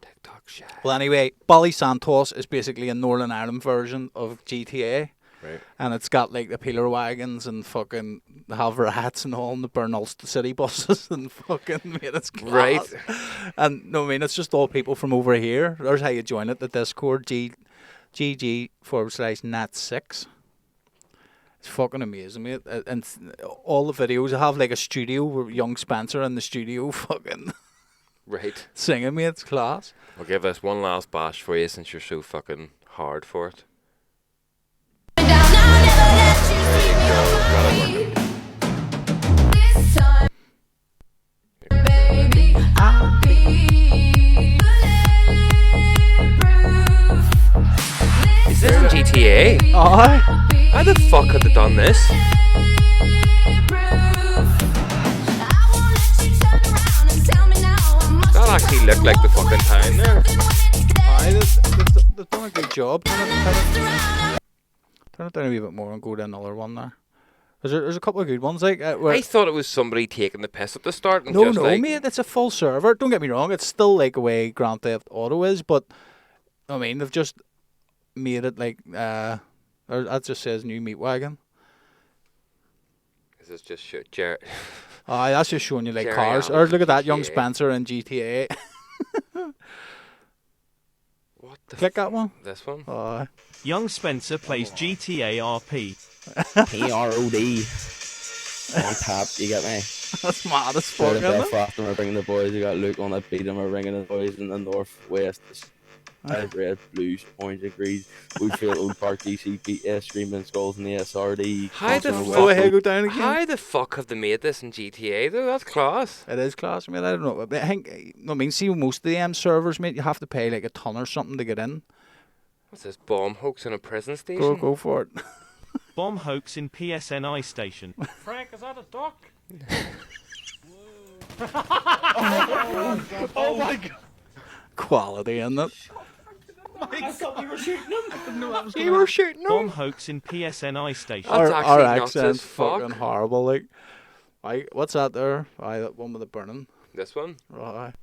TikTok shit. Well, anyway, Bally Santos is basically a Northern Ireland version of GTA. Right. And it's got like the peeler wagons and fucking have rats and all, and the burn Ulster City buses and fucking, mate, it's class. Right. And no, I mean, it's just all people from over here. There's how you join it, the Discord, GG/Nat6. It's fucking amazing, mate. And all the videos, I have like a studio where young Spencer in the studio fucking right singing, mate. It's class. I'll give us one last bash for you since you're so fucking hard for it. Is there GTA? Aye. How the fuck had they done this? That actually looked like the fucking town there. Aye, they've done a good job. Turn it down a wee bit more and go to another one there. There's a couple of good ones like. I thought it was somebody taking the piss at the start. And No, just like, mate, it's a full server. Don't get me wrong, it's still like the way Grand Theft Auto is, but I mean they've just made it like that just says new meat wagon. This is just shit, Jared. That's just showing you like Jerry cars. Allen Or look at that, GTA. young Spencer in GTA. What the? Click that one. This one. Young Spencer plays GTA RP. PROD. On tap, you get me? That's mad as Go fuck, to isn't it? Belfast and we're bringing the boys. You got Luke on that beat and we're bringing the boys in the northwest. Red, blues, orange, and green. Woodfield, Old Park, DC, Screaming Skulls, and the SRD. How the Go ahead, go down again. How the fuck have they made this in GTA though? That's class. It is class, mate. I don't know. But I think, see, most of the servers, mate, you have to pay like a ton or something to get in. What's this bomb hoax in a prison station? Go for it. Bomb hoax in PSNI station. Frank, is that a duck? Oh my god! Quality, isn't it? I thought we were shooting him. You were shooting Bomb hoax in PSNI station. That's Our actually nuts accent's as fuck. fucking horrible. Like, what's that there? That one with the burning. This one? Right.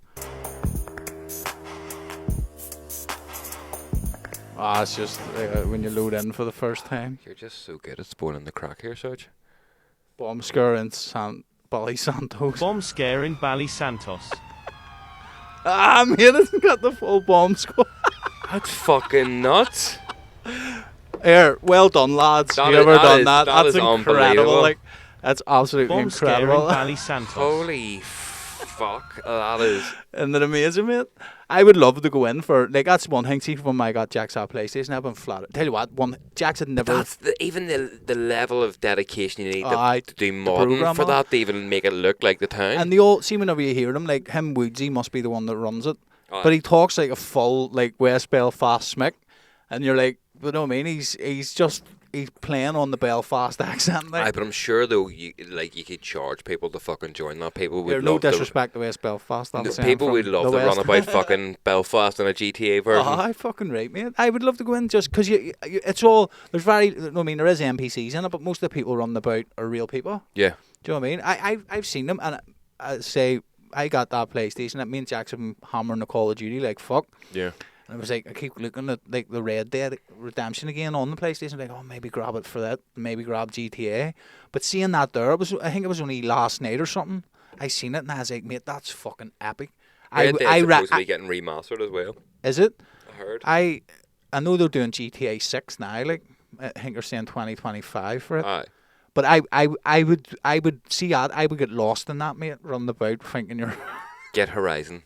It's just when you load in for the first time. You're just so good at spoiling the crack here, Serge. Bomb scare in Bally Santos. Bomb scare in Bally Santos. Mate, it's got the full bomb squad. That's fucking nuts. Here, well done, lads. That Whoever is- that done is- that, that that's is incredible. unbelievable. Like, that's absolutely Bomb scare in incredible. Bally Santos. Holy fuck. That is. Isn't it amazing, mate? I would love to go in for, like, that's one thing. See, when I got Jack's out PlayStation, I've been flat. Tell you what, Jack's had never. That's even the level of dedication you need Aye, to do the modding for programmer. that to even make it look like the town. And they all, see, whenever you hear them, like, him, Woodsy must be the one that runs it. Aye. But he talks like a full, like, West Belfast smick. And you're like, you know what I mean? He's playing on the Belfast accent. Like. Aye, but I'm sure though, you could charge people to fucking join that. People would There's no love to. disrespect to West Belfast. I'm saying, People from would love the to West. run about fucking Belfast in a GTA version. I fucking right, mate. I would love to go in just because it's all there's very. I mean, there is NPCs in it, but most of the people running about are real people. Yeah. Do you know what I mean? I've seen them, and I say I got that PlayStation. Me and Jack's have been hammering the Call of Duty like fuck. Yeah. And I was like, I keep looking at like the Red Dead Redemption again on the PlayStation. Like, oh, maybe grab it for that. Maybe grab GTA. But seeing that there, I think it was only last night or something. I seen it and I was like, mate, that's fucking epic. Red Dead's supposed to be getting remastered as well. Is it? I heard. I know they're doing GTA 6 now. Like, I think they're saying 2025 for it. Aye. But I would see that. I would get lost in that, mate. Running about thinking you're Get Horizon.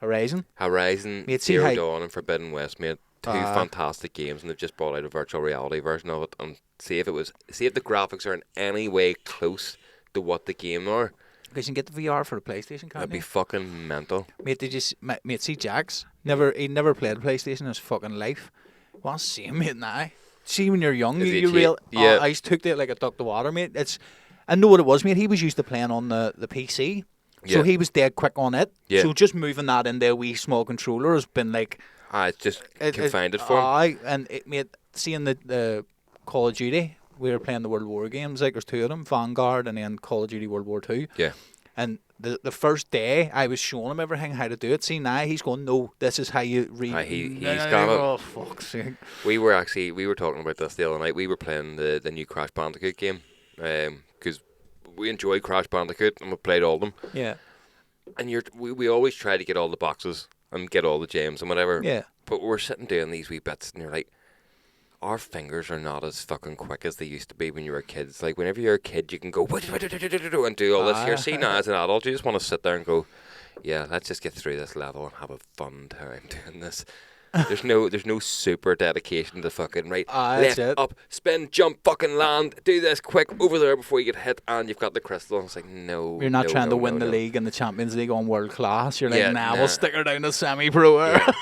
Horizon. Zero Mate, see how- Dawn and Forbidden West, mate. Two fantastic games, and they've just brought out a virtual reality version of it. And see if the graphics are in any way close to what the game are. Because you can get the VR for the PlayStation, can't That'd be you? fucking mental. Mate, mate, see Jax. He never played PlayStation in his fucking life. Want to see him, mate, now. See, when you're young, Is he you cheap? real. Yeah. I took it like a duck to water, mate. I know what it was, mate. He was used to playing on the PC. So Yeah. he was dead quick on it. Yeah. So just moving that into a wee small controller has been like... It's just confined it for him. Aye, and mate, seeing the Call of Duty, we were playing the World War games, like there's two of them, Vanguard and then Call of Duty World War 2. Yeah. And the first day, I was showing him everything, how to do it. See, now he's going, no, this is how you read. He's got it. Oh, fuck's sake. We were talking about this the other night. We were playing the new Crash Bandicoot game because we enjoy Crash Bandicoot and we played all of them. Yeah. And we always try to get all the boxes and get all the gems and whatever. Yeah. But we're sitting doing these wee bits and you're like, our fingers are not as fucking quick as they used to be when you were kids. Like whenever you're a kid, you can go and do all this. Here, see now as an adult, you just want to sit there and go, yeah, let's just get through this level and have a fun time doing this. There's no super dedication to fucking right. That's Left, it. up, spin, jump, fucking land. Do this quick over there before you get hit, and you've got the crystal. And it's like no. You're not no, trying no, to win no, the no. league and the Champions League on world class. You're like, Yeah, nah, nah. we'll stick her down to semi-pro. Yeah.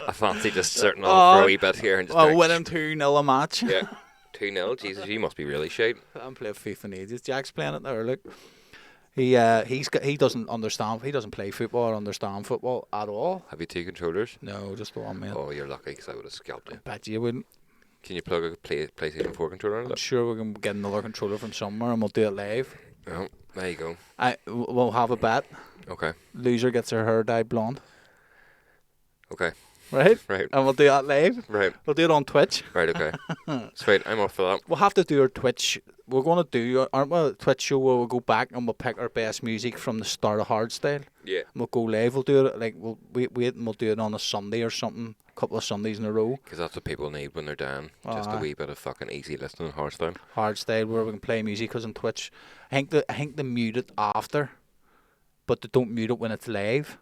I fancy just certain for a wee bit here and just. Well, like, winning 2-0 a match. Yeah, 2-0. Jesus, you must be really shite. I haven't played FIFA in ages. Jack's playing it now. Look, he doesn't understand. He doesn't play football or understand football at all. Have you 2 controllers? No, just the one, man. Oh, you're lucky because I would have scalped you. Bet you wouldn't. Can you plug a PlayStation 4 controller in I'm it? sure we can get another controller from somewhere and we'll do it live. Oh, there you go. We'll have a bet. Okay. Loser gets her hair dyed blonde. Okay. Right? Right. And we'll do that live. Right. We'll do it on Twitch. Right, okay. Sweet, I'm up for that. We'll have to do our Twitch. We're going to do, aren't we, a Twitch show where we'll go back and we'll pick our best music from the start of hardstyle. Yeah. We'll go live. We'll do it, like, we'll wait and we'll do it on a Sunday or something. A couple of Sundays in a row. Because that's what people need when they're down. Just a Aye. wee bit of fucking easy listening hardstyle. Hardstyle where we can play music, because on Twitch, I think they mute it after, but they don't mute it when it's live.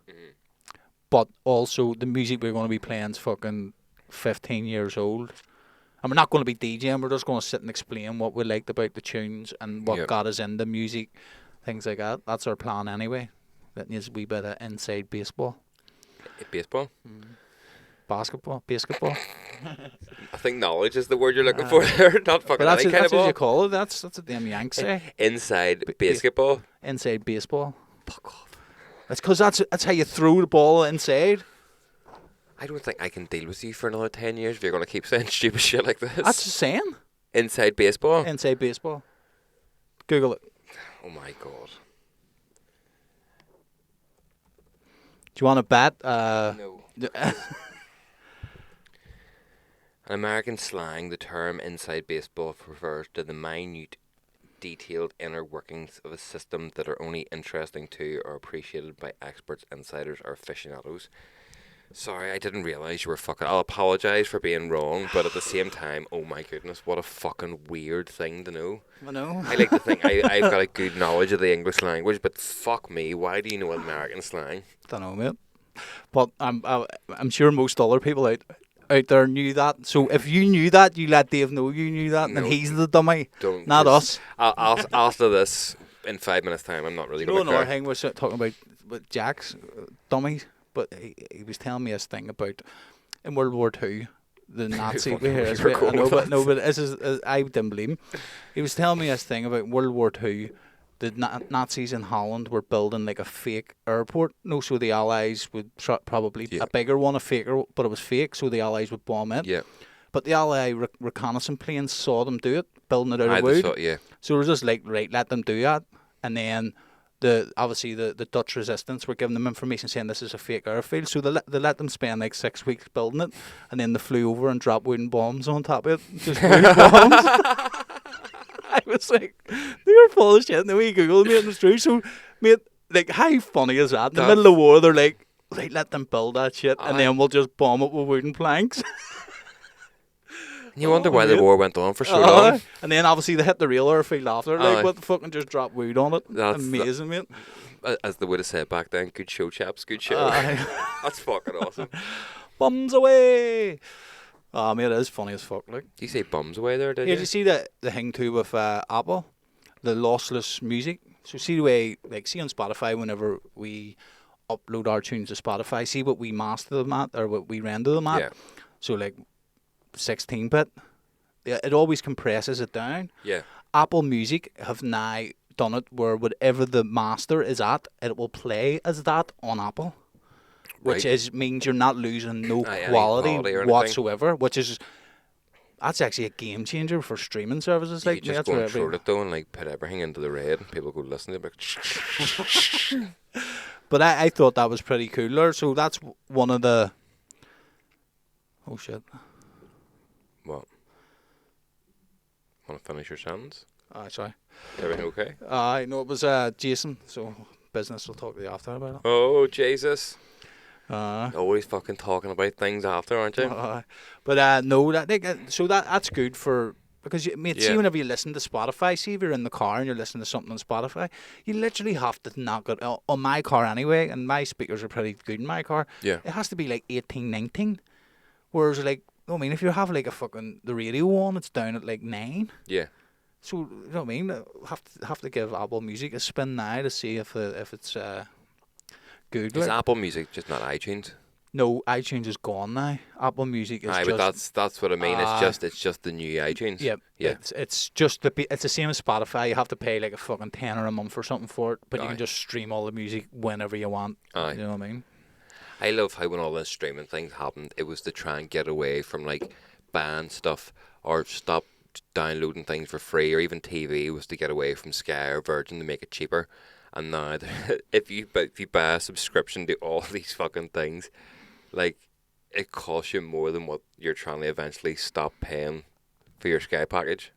But also, the music we're going to be playing is fucking 15 years old. And we're not going to be DJing, we're just going to sit and explain what we liked about the tunes and what Yep. got us into music, things like that. That's our plan anyway. That needs a wee bit of inside baseball. Baseball? Basketball. I think knowledge is the word you're looking for there. Not But fucking that's, any kind that's of what ball. you call it. That's what them Yanks say. Inside basketball. Inside baseball. Fuck off. It's because that's how you throw the ball inside. I don't think I can deal with you for another 10 years if you're going to keep saying stupid shit like this. That's the saying. Inside baseball? Inside baseball. Google it. Oh my god. Do you want to bet? No. In American slang, the term inside baseball refers to the minute, detailed inner workings of a system that are only interesting to or appreciated by experts, insiders, or aficionados. Sorry, I didn't realise you were fucking... I'll apologise for being wrong, but at the same time, oh my goodness, what a fucking weird thing to know. I know. I like to think I've got a good knowledge of the English language, but fuck me, why do you know American slang? Don't know, mate. But I'm sure most other people out there knew that. So if you knew that, you let Dave know you knew that, No, and he's the dummy, Don't not us. After this, in 5 minutes' time, I'm not really You know going to another care. thing we're talking about with Jack's dummies, but he was telling me this thing about in World War II, the Nazi. Fucking I weird going with that. but this is I didn't believe him. He was telling me this thing about World War II. The Nazis in Holland were building like a fake airport. No, so the Allies would probably a bigger one, a faker, but it was fake. So the Allies would bomb it. Yeah. But the Allied reconnaissance planes saw them do it, building it out I of wood. thought, yeah. So it was just like, right, let them do that. And then obviously the Dutch resistance were giving them information saying this is a fake airfield. So they let them spend like 6 weeks building it, and then they flew over and dropped wooden bombs on top of it. Just wooden bombs. I was like, they were full of shit. And then we Googled me, and it's true. So, mate, like, how funny is that? In the middle of the war, they're like, let them build that shit, and then we'll just bomb it with wooden planks. You wonder why the war went on for so long. And then obviously they hit the real airfield after. Aye. Like, what the fucking just drop wood on it? That's Amazing, mate. As they would have said back then, good show, chaps, good show. Aye. That's fucking awesome. Bums away. Oh, mate, it is funny as fuck. Like, Do you say bums away there, did yeah, you? did you see the thing too with Apple, the lossless music? So see the way, like, see on Spotify, whenever we upload our tunes to Spotify, see what we master them at or what we render them at. Yeah. So like 16-bit, it always compresses it down. Yeah. Apple Music have now done it where whatever the master is at, it will play as that on Apple. Which Right. means you're not losing no Any quality quality or anything. whatsoever, which is that's actually a game changer for streaming services. You Like could just that's go where and throw every- it though and like put everything into the red and people go listen to it. But I thought that was pretty cooler. So that's one of the. Oh shit! What? Want to finish your sentence? Sorry. Everything okay? I know it was Jason. So business will talk to you after about it. Oh, Jesus. Uh, Always fucking talking about things after, aren't you? but no, that so that's good for because mate, see Yeah. whenever you listen to Spotify, see if you're in the car and you're listening to something on Spotify, you literally have to knock it on my car anyway, and my speakers are pretty good in my car. Yeah. It has to be like 18, 19. Whereas, like, I mean, if you have like a fucking the radio on, it's down at like 9. Yeah. So you know what I mean? Have to give Apple Music a spin now to see if it's good. Is Like. Apple Music just not iTunes? No, iTunes is gone now. Apple Music is Aye, just. but that's what I mean. It's just the new iTunes. Yep. Yeah. It's just it's the same as Spotify. You have to pay like a fucking £10 a month or something for it, but you Aye. can just stream all the music whenever you want. Aye. You know what I mean? I love how when all this streaming things happened, it was to try and get away from like band stuff or stop downloading things for free, or even TV was to get away from Sky or Virgin to make it cheaper. And now, if you buy a subscription to all these fucking things, like it costs you more than what you're trying to eventually stop paying for your Sky package.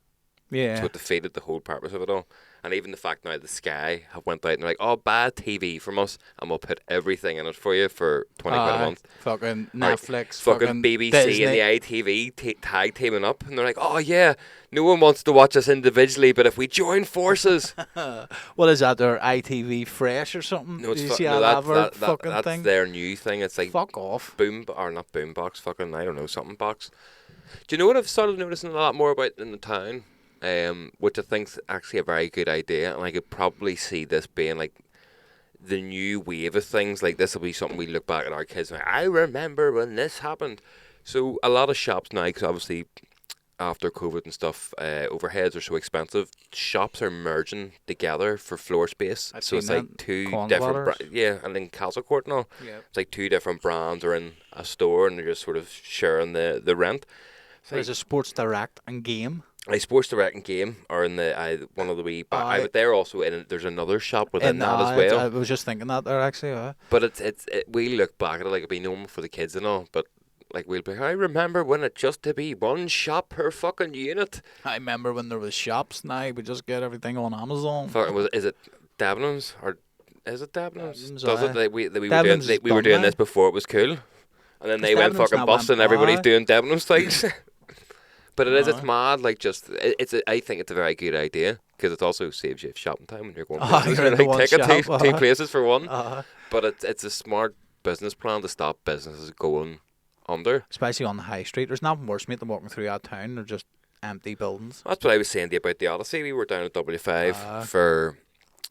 Yeah. So it defeated the whole purpose of it all. And even the fact now the Sky have went out and they're like, oh, buy a TV from us and we'll put everything in it for you for 20 quid a month. Fucking Right, fucking fucking BBC Disney. and the ITV tag teaming up. And they're like, oh, yeah, no one wants to watch us individually, but if we join forces. What is that? Their ITV Fresh or something? No, it's you see that fucking that's thing? their new thing. It's like Fuck off. not boombox, fucking, I don't know, something box. Do you know what I've started noticing a lot more about in the town? Which I think's actually a very good idea, and I could probably see this being like the new wave of things. Like this will be something we look back at our kids and like, I remember when this happened. So a lot of shops now, because obviously after COVID and stuff, overheads are so expensive. Shops are merging together for floor space. I've So seen it's like that. two Corn different, Dwellers. yeah, and then Castle Court and all. Yep. It's like two different brands are in a store and they're just sort of sharing the rent. There's a Sports Direct and Game. Sports Direct and Game are in the one of the wee back. But they're also in. There's another shop within that as well. I was just thinking that there actually. But we look back at it like it'd be normal for the kids and all. But like we'll be. I remember when it just to be one shop per fucking unit. I remember when there was shops. Now we just get everything on Amazon. Is it Debenhams or is it Debenhams? Debenhams, Does it? aye. We were doing this before it was cool, and then they went Debenhams fucking now bust went and everybody's aye. doing Debenhams things. But it's mad, like I think it's a very good idea, because it also saves you shopping time when you're going places. you're in the one Like, take shop, two places for one. Uh-huh. But it's a smart business plan to stop businesses going under. Especially on the high street. There's nothing worse, mate, than walking through our town. They're just empty buildings. That's what I was saying to you about the Odyssey. We were down at W5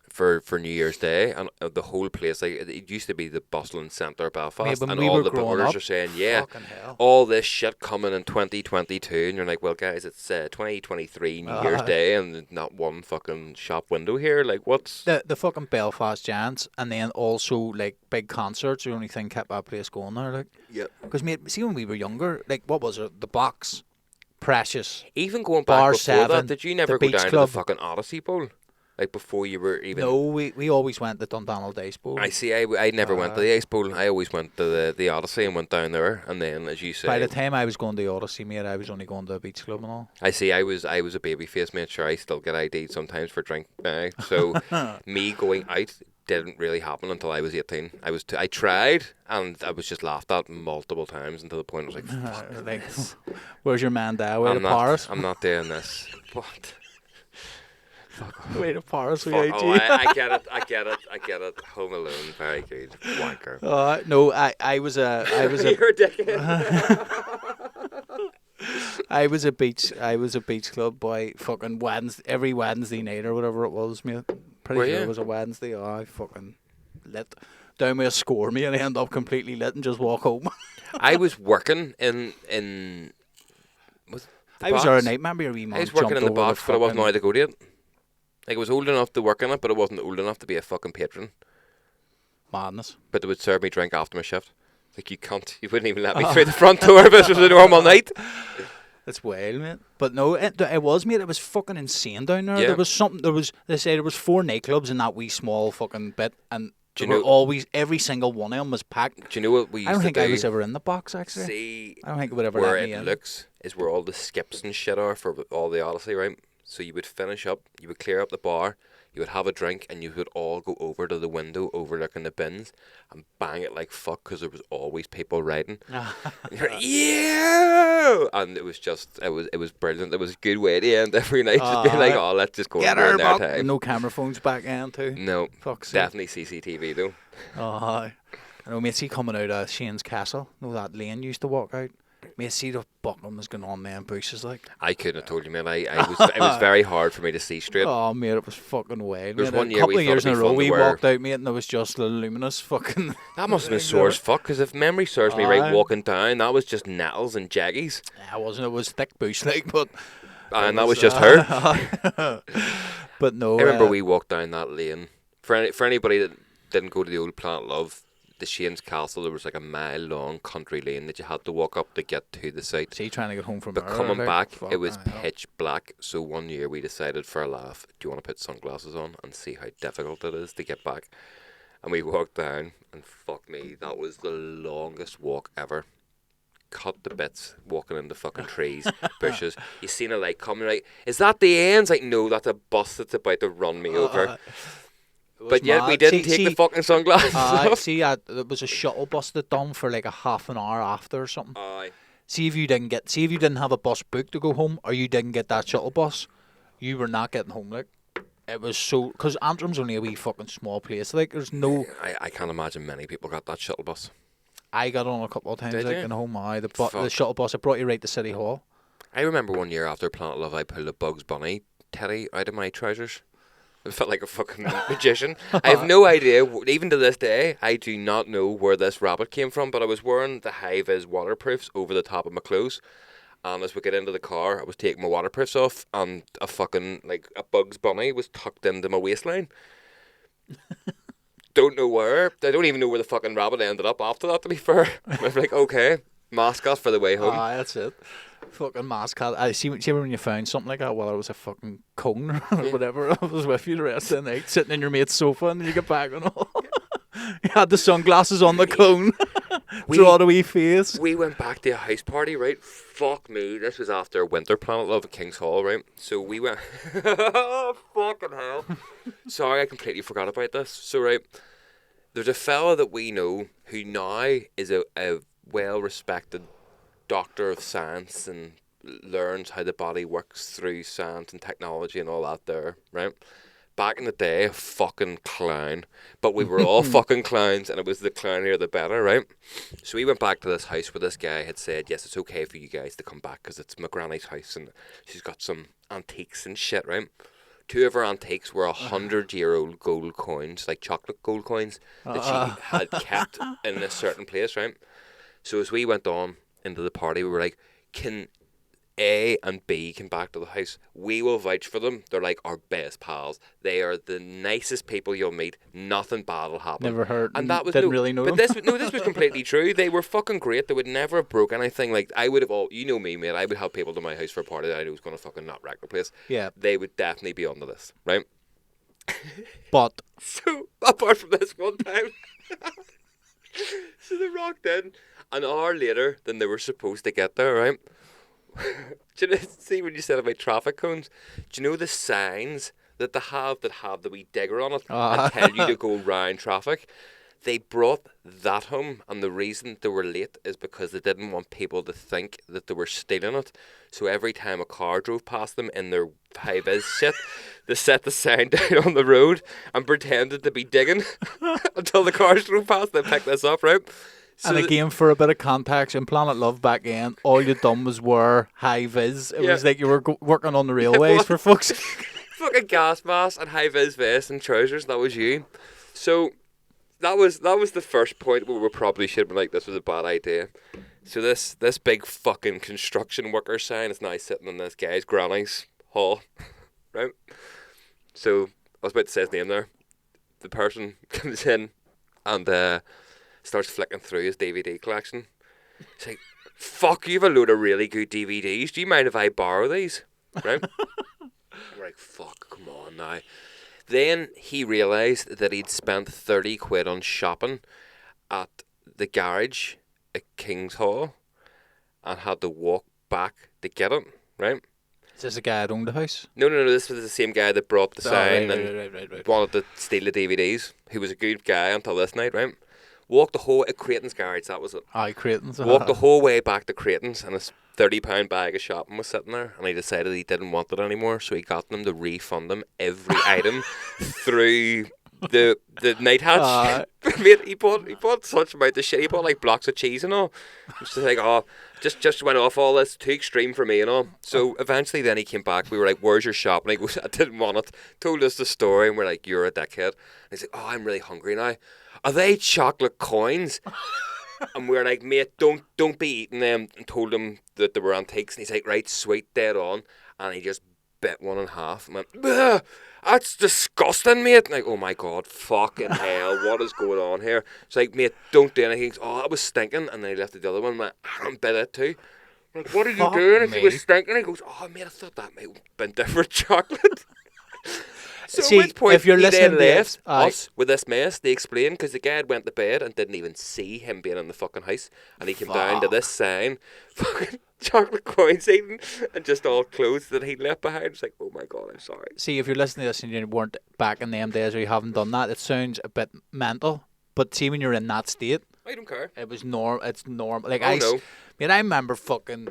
for New Year's Day, and the whole place, like it used to be the bustling centre of Belfast, when and we all were the growing boarders up, are saying, yeah, fucking hell. all this shit coming in 2022, and you're like, well, guys, it's 2023 New Year's Day, and there's not one fucking shop window here. Like, what's The fucking Belfast Giants, and then also like big concerts are the only thing kept that place going there. Like, Yep. because mate, see when we were younger, like what was it? The Box, Precious. even going back Bar before 7, that? Did you never the go Beach down Club. to the fucking Odyssey Bowl? Like before you were even. No, we always went to Dundonald Days Bowl. I see. I never went to the Ace Bowl. I always went to the Odyssey and went down there, and then as you say, By the time I was going to the Odyssey, mate, I was only going to the Beach Club and all. I see. I was a baby face, mate. Sure, I still get ID'd sometimes for drink now. So me going out didn't really happen until I was 18. I tried, and I was just laughed at multiple times until the point I was like, fuck Like, this. where's your man there? Way to I'm not. Paris. I'm not doing this. What? Way to Paris with Fuck, AG. I get it. Home Alone, very good. Wanker. No, I was a You're a dickhead. I was a beach club boy. Fucking every Wednesday night or whatever it was, mate. Pretty Were sure you? it was a Wednesday. Oh, I fucking lit down with a score me and I end up completely lit and just walk home. I was working in. I was there a night. Remember your wee man I was working jumped in the over box, but I wasn't fucking- allowed to go to it. Like, I was old enough to work in it, but I wasn't old enough to be a fucking patron. Madness. But they would serve me drink after my shift. Like, you wouldn't even let me through the front door if it was a normal night. It's wild, mate. But no, it was, mate. It was fucking insane down there. Yeah. There was something. They say there was 4 nightclubs in that wee small fucking bit, and Do you they were know- always every single one of them was packed. Do you know what we used I don't to think do? I was ever in the box actually. See, I don't think it would ever where let me it in. looks is where all the skips and shit are for all the Odyssey, right? So you would finish up, you would clear up the bar, you would have a drink, and you would all go over to the window overlooking the bins and bang it like fuck, because there was always people riding. And you're like, yeah! And it was brilliant. It was a good way to end every night. Just be like, oh, let's just go Get and her ruin their back. time. No camera phones back in too. No, Fuck's sake. definitely CCTV though. Oh, I know, mate. See coming out of Shane's Castle. Know that lane you used to walk out. Mate, see the buckling was going on there in bushes, like. I couldn't have told you, man. It was very hard for me to see straight. Oh, mate, it was fucking wild. There's Mate, one a year couple we of thought years in it'd a be row, fun to we wear. walked out, mate, and there was just the luminous fucking... That must have been sore as fuck, because if memory serves me right, Aye. walking down, that was just nettles and jaggies. Yeah, it was thick bush, like, but... And that was just her. But no, I remember we walked down that lane. For anybody that didn't go to the old Planet Love, the Shane's Castle, there was like a mile-long country lane that you had to walk up to get to the site. See, trying to get home from But there, coming like, back, fuck, it was I know. pitch black. So one year we decided for a laugh, do you want to put sunglasses on and see how difficult it is to get back? And we walked down, and fuck me, that was the longest walk ever. Cut the bits, walking in the fucking trees, bushes. You seen a light coming, like, is that the end? It's like, no, that's a bus that's about to run me over. But yet we mad. didn't take the fucking sunglasses off. See, there was a shuttle bus that done for like a half an hour after or something. Aye. See if you didn't have a bus booked to go home, or you didn't get that shuttle bus, you were not getting home. Like, it was so, because Antrim's only a wee fucking small place. Like, there's no. I can't imagine many people got that shuttle bus. I got on a couple of times, Did like, you? in home. The Fuck. shuttle bus, it brought you right to City Hall. I remember one year after Planet Love, I pulled a Bugs Bunny teddy out of my trousers. I felt like a fucking magician. I have no idea, even to this day, I do not know where this rabbit came from, but I was wearing the high-vis waterproofs over the top of my clothes. And as we get into the car, I was taking my waterproofs off, and a fucking, like, a Bugs Bunny was tucked into my waistline. Don't know where. I don't even know where the fucking rabbit ended up after that, to be fair. I was like, okay, mascot for the way home. That's it. Fucking mascot. I see when you found something like that, well, it was a fucking cone or whatever. I was with you the rest of the night, sitting in your mate's sofa, and then you get back and all. You had the sunglasses on the cone. Draw the wee face. We went back to a house party, right? Fuck me. This was after Winter Planet Love at King's Hall, right? So we went... Fucking hell. Sorry, I completely forgot about this. So, right, there's a fella that we know who now is a well-respected doctor of science and learns how the body works through science and technology and all that there, right? Back in the day, a fucking clown. But we were all fucking clowns, and it was the clownier the better, right? So we went back to this house where this guy had said, yes, it's okay for you guys to come back because it's my granny's house and she's got some antiques and shit, right? Two of her antiques were 100-year-old gold coins, like chocolate gold coins, that she had kept in a certain place, right? So as we went on into the party, we were like, can A and B come back to the house? We will vouch for them. They're like our best pals. They are the nicest people you'll meet. Nothing bad will happen. Never heard. And that was didn't really know but them. this was completely true. They were fucking great. They would never have broke anything. Like, I would have you know me, mate. I would have people to my house for a party that I knew was going to fucking not wreck the place. Yeah. They would definitely be on the list, right? But So, apart from this one time, so they rocked in an hour later than they were supposed to get there, right? Do you know, see when you said about traffic cones? Do you know the signs that they have that the wee digger on it and tell you to go round traffic? They brought that home, and the reason they were late is because they didn't want people to think that they were stealing it. So every time a car drove past them in their high-vis shit, they set the sign down on the road and pretended to be digging until the cars drove past. They picked this up, right? So and again, for a bit of context, in Planet Love back in, all you done was wear high-vis. It was like you were working on the railways, for fuck's sake. Fucking gas mask and high-vis vest and trousers, that was you. So that was the first point where we probably should have been like, this was a bad idea. So this big fucking construction worker sign is now sitting in this guy's granny's hall, right? So I was about to say his name there. The person comes in and starts flicking through his DVD collection. He's like, fuck, you have a load of really good DVDs. Do you mind if I borrow these? Right? We're like, fuck, come on now. Then he realised that he'd spent 30 quid on shopping at the garage at King's Hall and had to walk back to get it, right? Is this a guy that owned the house? No, this was the same guy that brought the sign right. and wanted to steal the DVDs, who was a good guy until this night, right? Walked the whole, at Creighton's garage, that was it. Aye, Creighton's. Walked the whole way back to Creighton's and his £30 bag of shopping was sitting there, and he decided he didn't want it anymore, so he got them to refund him every item through the night hatch. Mate, he bought such amount of shit. He bought like blocks of cheese and all. It's just like, just went off all this. Too extreme for me and all. So eventually then he came back. We were like, where's your shop? And he goes, I didn't want it. Told us the story and we're like, you're a dickhead. And he's like, oh, I'm really hungry now. Are they chocolate coins? And we were like, mate, don't be eating them. And told him that they were antiques. And he's like, right, sweet, dead on. And he just bit one in half and went, ugh, that's disgusting, mate. And like, oh my God, fucking hell, what is going on here? It's like, mate, don't do anything. He goes, oh, that was stinking. And then he left the other one and went, I bit it too. I'm like, what are you doing if it was stinking? He goes, oh, mate, I thought that might have been different chocolate. So See, at which point if you're he listening then to left this, us with this mess. They explained because the guy had went to bed and didn't even see him being in the fucking house. And he came down to this sign, fucking chocolate coins eating, and just all clothes that he left behind. It's like, oh my God, I'm sorry. See, if you're listening to this and you weren't back in them days or you haven't done that, it sounds a bit mental. But see, when you're in that state, I don't care. it was it's normal. Like, Oh, no. I remember fucking...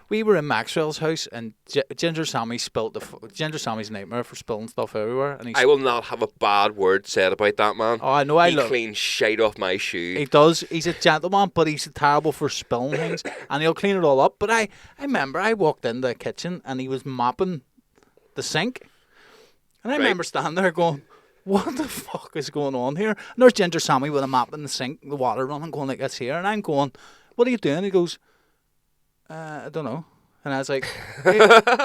We were in Maxwell's house and Ginger Sammy spilt Ginger Sammy's nightmare for spilling stuff everywhere. And I will not have a bad word said about that man. Oh, I know. He cleans shite off my shoe. He does. He's a gentleman, but he's terrible for spilling things. And he'll clean it all up. But I remember I walked in the kitchen and he was mopping the sink. And I remember standing there going, what the fuck is going on here? And there's Ginger Sammy with a mop in the sink, the water running, going like this here. And I'm going, what are you doing? He goes, I don't know. And I was like, hey,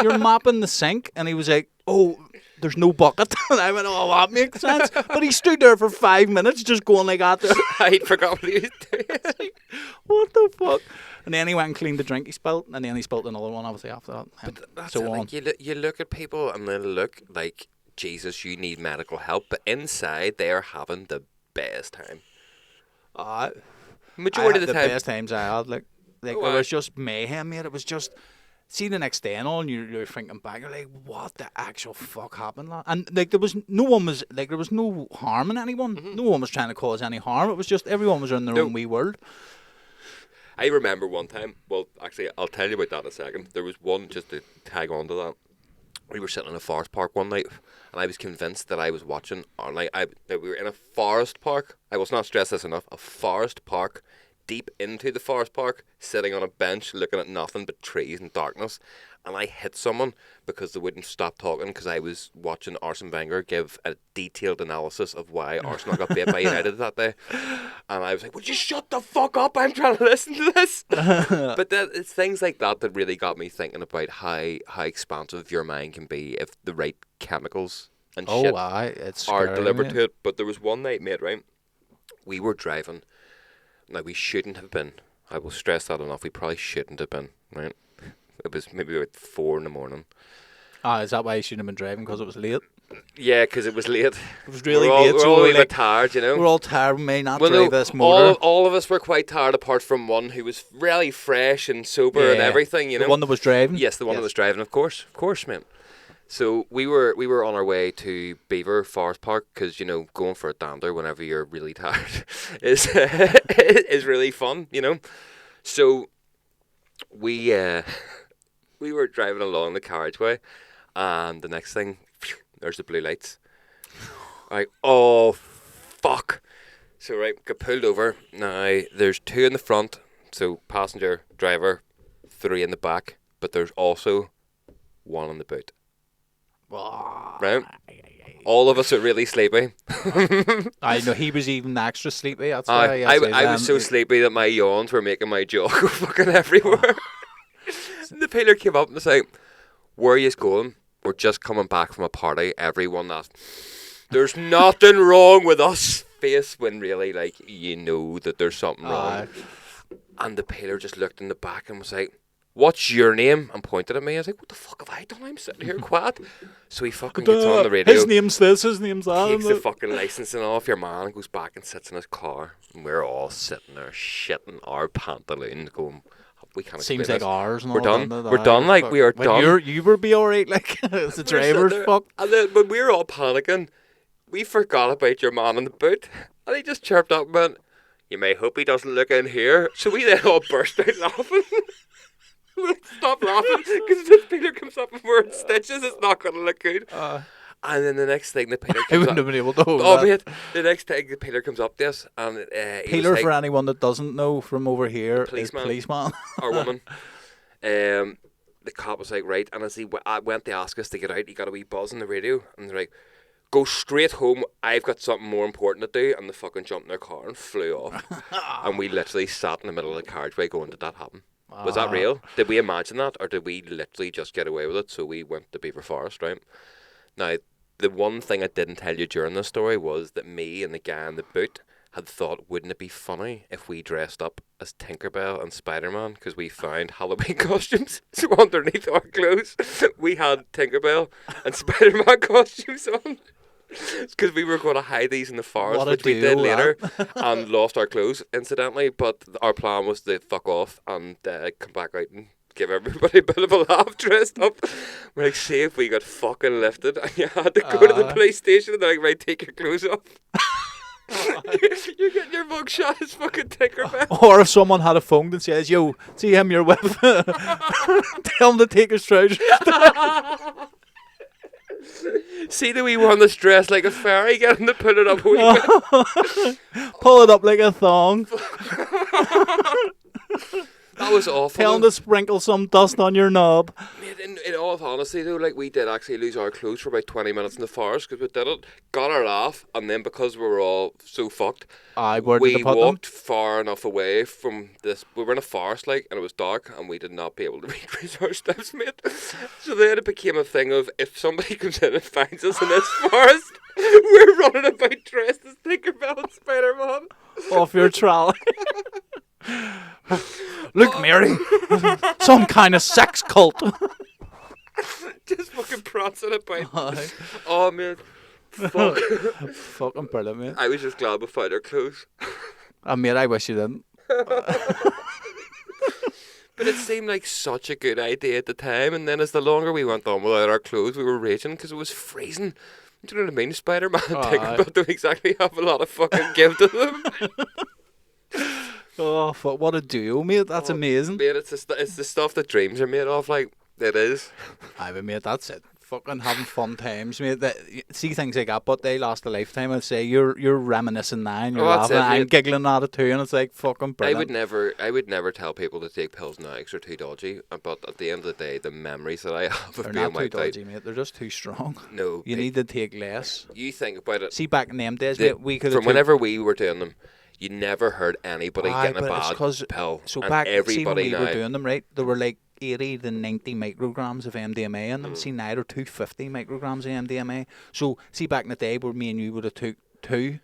you're mopping the sink? And he was like, oh, there's no bucket. And I went, oh, that makes sense. But he stood there for 5 minutes just going like that. I forgot what he was doing. Like, what the fuck? And then he went and cleaned the drink he spilt. And then he spilt another one, obviously, after that. But that's so it, on. like, you look at people and they look like, Jesus, you need medical help. But inside, they are having the best time. Majority of the time. The best times I had, like it was just mayhem, mate. It was just, see the next day and all, and you're thinking back, you're like, what the actual fuck happened? And like there was no harm in anyone. Mm-hmm. No one was trying to cause any harm. It was just everyone was in their own wee world. I remember one time. Well, actually, I'll tell you about that in a second. There was one, just to tag on to that. We were sitting in a forest park one night, and I was convinced that I was watching. That we were in a forest park. I will not stress this enough. A forest park. Deep into the forest park, sitting on a bench looking at nothing but trees and darkness, and I hit someone because they wouldn't stop talking because I was watching Arsene Wenger give a detailed analysis of why Arsenal got beat by United that day, and I was like, would you shut the fuck up, I'm trying to listen to this. But it's things like that that really got me thinking about how expansive your mind can be if the right chemicals and shit are delivered to it. But there was one night, mate, right, we were driving. Now, we shouldn't have been. I will stress that enough. We probably shouldn't have been, right? It was maybe about 4 a.m. Is that why you shouldn't have been driving? Because it was late? Yeah, because it was late. It was really late. We're all a bit tired, you know? We're all tired. We may not drive this motor. All of us were quite tired, apart from one who was really fresh and sober and everything, you know? The one that was driving? Yes, the one that was driving, of course. Of course, man. So we were on our way to Beaver Forest Park because, you know, going for a dander whenever you're really tired is really fun, you know. So we were driving along the carriageway, and the next thing, there's the blue lights. Like, oh fuck! So right, got pulled over. Now there's 2 in the front, so passenger, driver, 3 in the back, but there's also 1 in the boot. Right? All of us are really sleepy. I know, he was even extra sleepy. That's why I was so sleepy that my yawns were making my jaw go fucking everywhere. The peeler came up and was like, where are you going? We're just coming back from a party. Everyone asked, there's nothing wrong with us. Face when really, like, you know that there's something wrong. And the peeler just looked in the back and was like, what's your name? And pointed at me. I was like, what the fuck have I done? I'm sitting here quiet. So he fucking gets on the radio. His name's this, his name's that. Takes the fucking licensing off your man and goes back and sits in his car. And we're all sitting there shitting our pantaloons going, we can't seems like this. Ours and we're all done. that. We're done, like, we are done. You will be alright, like, as the driver's fuck. And then when we were all panicking, we forgot about your man in the boot. And he just chirped up and went, you may hope he doesn't look in here. So we then all burst out laughing. Stop laughing, because if this peeler comes up and we're in stitches, it's not going to look good. And then the next thing, the peeler I comes wouldn't up. have been able to hold Oh, that. mate, the next thing, the peeler comes up to us, and he Peeler, was like, for anyone that doesn't know from over here, Policeman. is policeman. or woman. The cop was like, right, and as he went to ask us to get out, he got a wee buzz on the radio, and they're like, go straight home, I've got something more important to do, and they fucking jumped in their car and flew off. And we literally sat in the middle of the carriageway going, did that happen? Was that real? Did we imagine that, or did we literally just get away with it? So we went to Beaver Forest, right? Now, the one thing I didn't tell you during this story was that me and the guy in the boot had thought, wouldn't it be funny if we dressed up as Tinkerbell and Spider-Man, because we found Halloween costumes. So underneath our clothes, we had Tinkerbell and Spider-Man costumes on. Because we were going to hide these in the forest, which we did later, and lost our clothes, incidentally. But our plan was to fuck off and come back out and give everybody a bit of a laugh dressed up. We're like, see if we got fucking lifted, and you had to go to the police station, and they're like, right, take your clothes off. You're getting your mug shot as fucking Tinkerbell. Or if someone had a phone that says, yo, see him you're with, tell him to take his trousers. See the wee one that's dressed like a fairy, get him to put it up a wee bit. Pull it up like a thong. That was awful. Tell him to sprinkle some dust on your knob. Mate, in all honesty though, like, we did actually lose our clothes for about 20 minutes in the forest because we did it, got our laugh, and then because we were all so fucked, we walked far enough away from this. We were in a forest, like, and it was dark, and we did not be able to retrace our steps, mate. So then it became a thing of, if somebody comes in and finds us in this forest, we're running about dressed as Tinkerbell and Spider-Man. Off your trolley. Look, Mary, some kind of sex cult. Just fucking prancing about. Oh, man. Fuck. Fucking brilliant, mate. I was just glad we found our clothes. Mate, I wish you didn't. But it seemed like such a good idea at the time, and then as the longer we went on without our clothes, we were raging because it was freezing. Do you know what I mean? Spider-Man and Tinkerbell don't exactly have a lot of fucking give to them. Oh, fuck, what a duo, mate. That's amazing. Mate, it's the stuff that dreams are made of, like, it is. Aye, but mate, that's it. Fucking having fun times, mate. See things like that, but they last a lifetime. I'd say you're reminiscing now, and you're laughing. I'm giggling at it too, and it's like fucking brilliant. I would never tell people to take pills now because they're too dodgy. But at the end of the day, the memories that I have of being wiped out, they're not too dodgy, mate. They're just too strong. No, you need to take less. You think about it. See, back in them days, mate, we could. From whenever we were doing them, you never heard anybody getting a bad pill. So and back, everybody see when we were doing them, right? There were like 80 to 90 micrograms of MDMA in them. See, now they're 250 micrograms of MDMA. So, see, back in the day where me and you would have took 2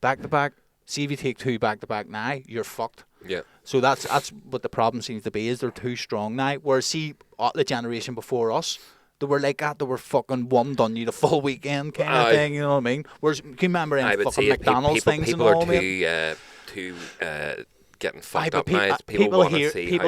back to back. See, if you take 2 back to back now, you're fucked. Yeah. So that's what the problem seems to be, is they're too strong now. Whereas, see, the generation before us, they were like that. They were fucking one done you the full weekend kind of thing. You know what I mean? Whereas, can you remember any fucking McDonald's things and all? People are too getting fucked up now. People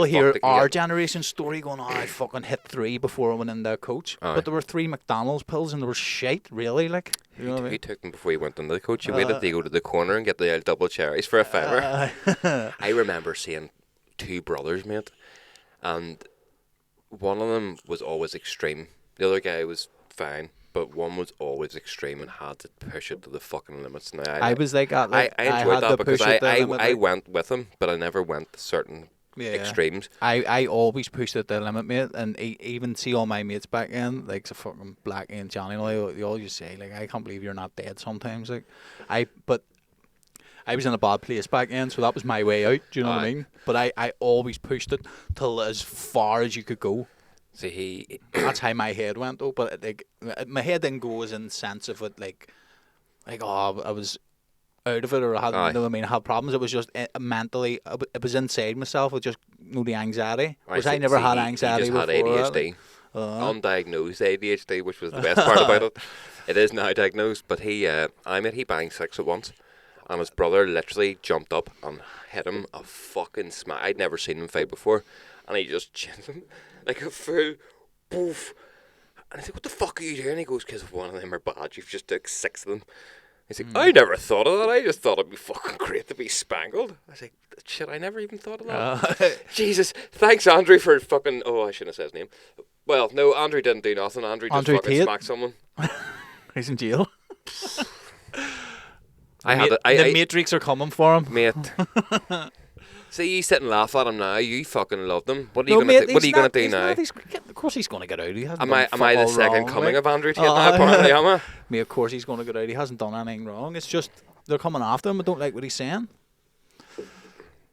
hear our generation's story going, I fucking hit 3 before I went in the coach. But there were 3 McDonald's pills and they were shite, really. Like, you know what I mean? You took them before you went into the coach. You waited to go to the corner and get the double cherries for a $5. I remember seeing 2 brothers, mate, and one of them was always extreme. The other guy was fine, but one was always extreme and had to push it to the fucking limits. Now, I was like that. Like, I enjoyed that because I went with him, but I never went to certain extremes. I always pushed it to the limit, mate, and even see all my mates back then, like the fucking Black and Johnny, they all just say, like, I can't believe you're not dead sometimes. Like, but I was in a bad place back then, so that was my way out. Do you know what I mean? But I always pushed it till as far as you could go. See, that's how my head went, though. But like, my head didn't go as in the sense of it, like oh, I was out of it, or I had, you know what I mean, I had problems. It was just mentally, it was inside myself. It just, the anxiety. Because I never had anxiety before. You just had ADHD, undiagnosed ADHD, which was the best part about it. It is now diagnosed, but he banged 6 at once, and his brother literally jumped up and hit him a fucking smack. I'd never seen him fight before, and he just chinned him like a full poof. And I said, what the fuck are you doing? He goes, because if one of them are bad, you've just took 6 of them. He's like, I never thought of that. I just thought it'd be fucking great to be spangled. I was like, shit, I never even thought of that. Jesus, thanks, Andrew, for fucking... Oh, I shouldn't have said his name. Well, no, Andrew didn't do nothing. Andrew just fucking smacked someone. He's in jail. The Matrix are coming for him, mate. See, you sit and laugh at him now. You fucking love them. What are you gonna do now? Of course, he's gonna get out. He hasn't. Am I the second coming of Andrew Tate now? Apparently, am I? Me, of course, he's gonna get out. He hasn't done anything wrong. It's just they're coming after him. I don't like what he's saying.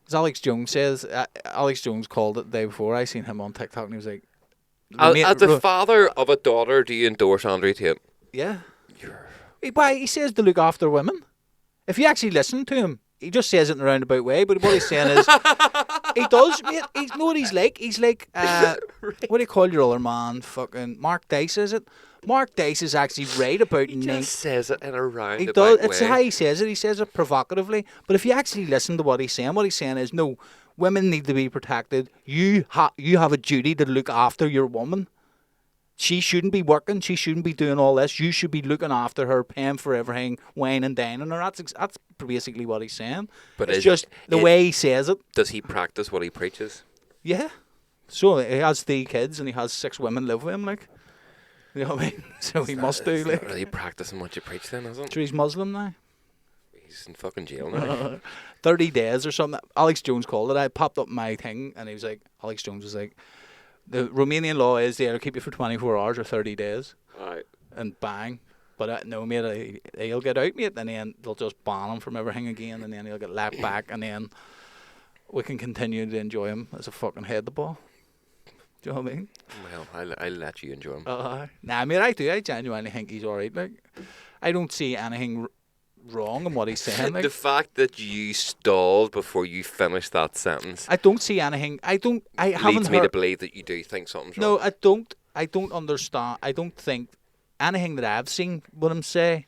As Alex Jones says, Alex Jones called it the day before. I seen him on TikTok, and he was like, "As the father of a daughter, do you endorse Andrew Tate?" Yeah. Why he says to look after women. If you actually listen to him, he just says it in a roundabout way. But what he's saying is, he does. Mate, you know what he's like? He's like, what do you call your other man? Fucking Mark Dice, is it? Mark Dice is actually right about. He just says it in a roundabout he does. way. It's how he says it. He says it provocatively. But if you actually listen to what he's saying is, no, women need to be protected. You have a duty to look after your woman. She shouldn't be working. She shouldn't be doing all this. You should be looking after her, paying for everything, wine and dining her. That's basically what he's saying. But it's just the way he says it. Does he practice what he preaches? Yeah. So he has 3 kids and he has 6 women live with him, like. You know what I mean? So he must do, like. Not really practicing what you preach then, is it? So he's Muslim now. He's in fucking jail now. 30 days or something. Alex Jones called it. I popped up my thing and he was like, Alex Jones was like, the Romanian law is they'll keep you for 24 hours or 30 days. Right. And bang. But no, mate, he'll get out, mate, and then they'll just ban him from everything again, and then he'll get let back, and then we can continue to enjoy him as a fucking head the ball. Do you know what I mean? Well, I'll let you enjoy him. Nah, I mean, I do. I genuinely think he's alright. Like, I don't see anything wrong in what he's saying. Like, the fact that you stalled before you finished that sentence. I don't see anything. I haven't leads me to believe that you do think something's wrong. No, I don't understand. I don't think anything that I've seen with him say.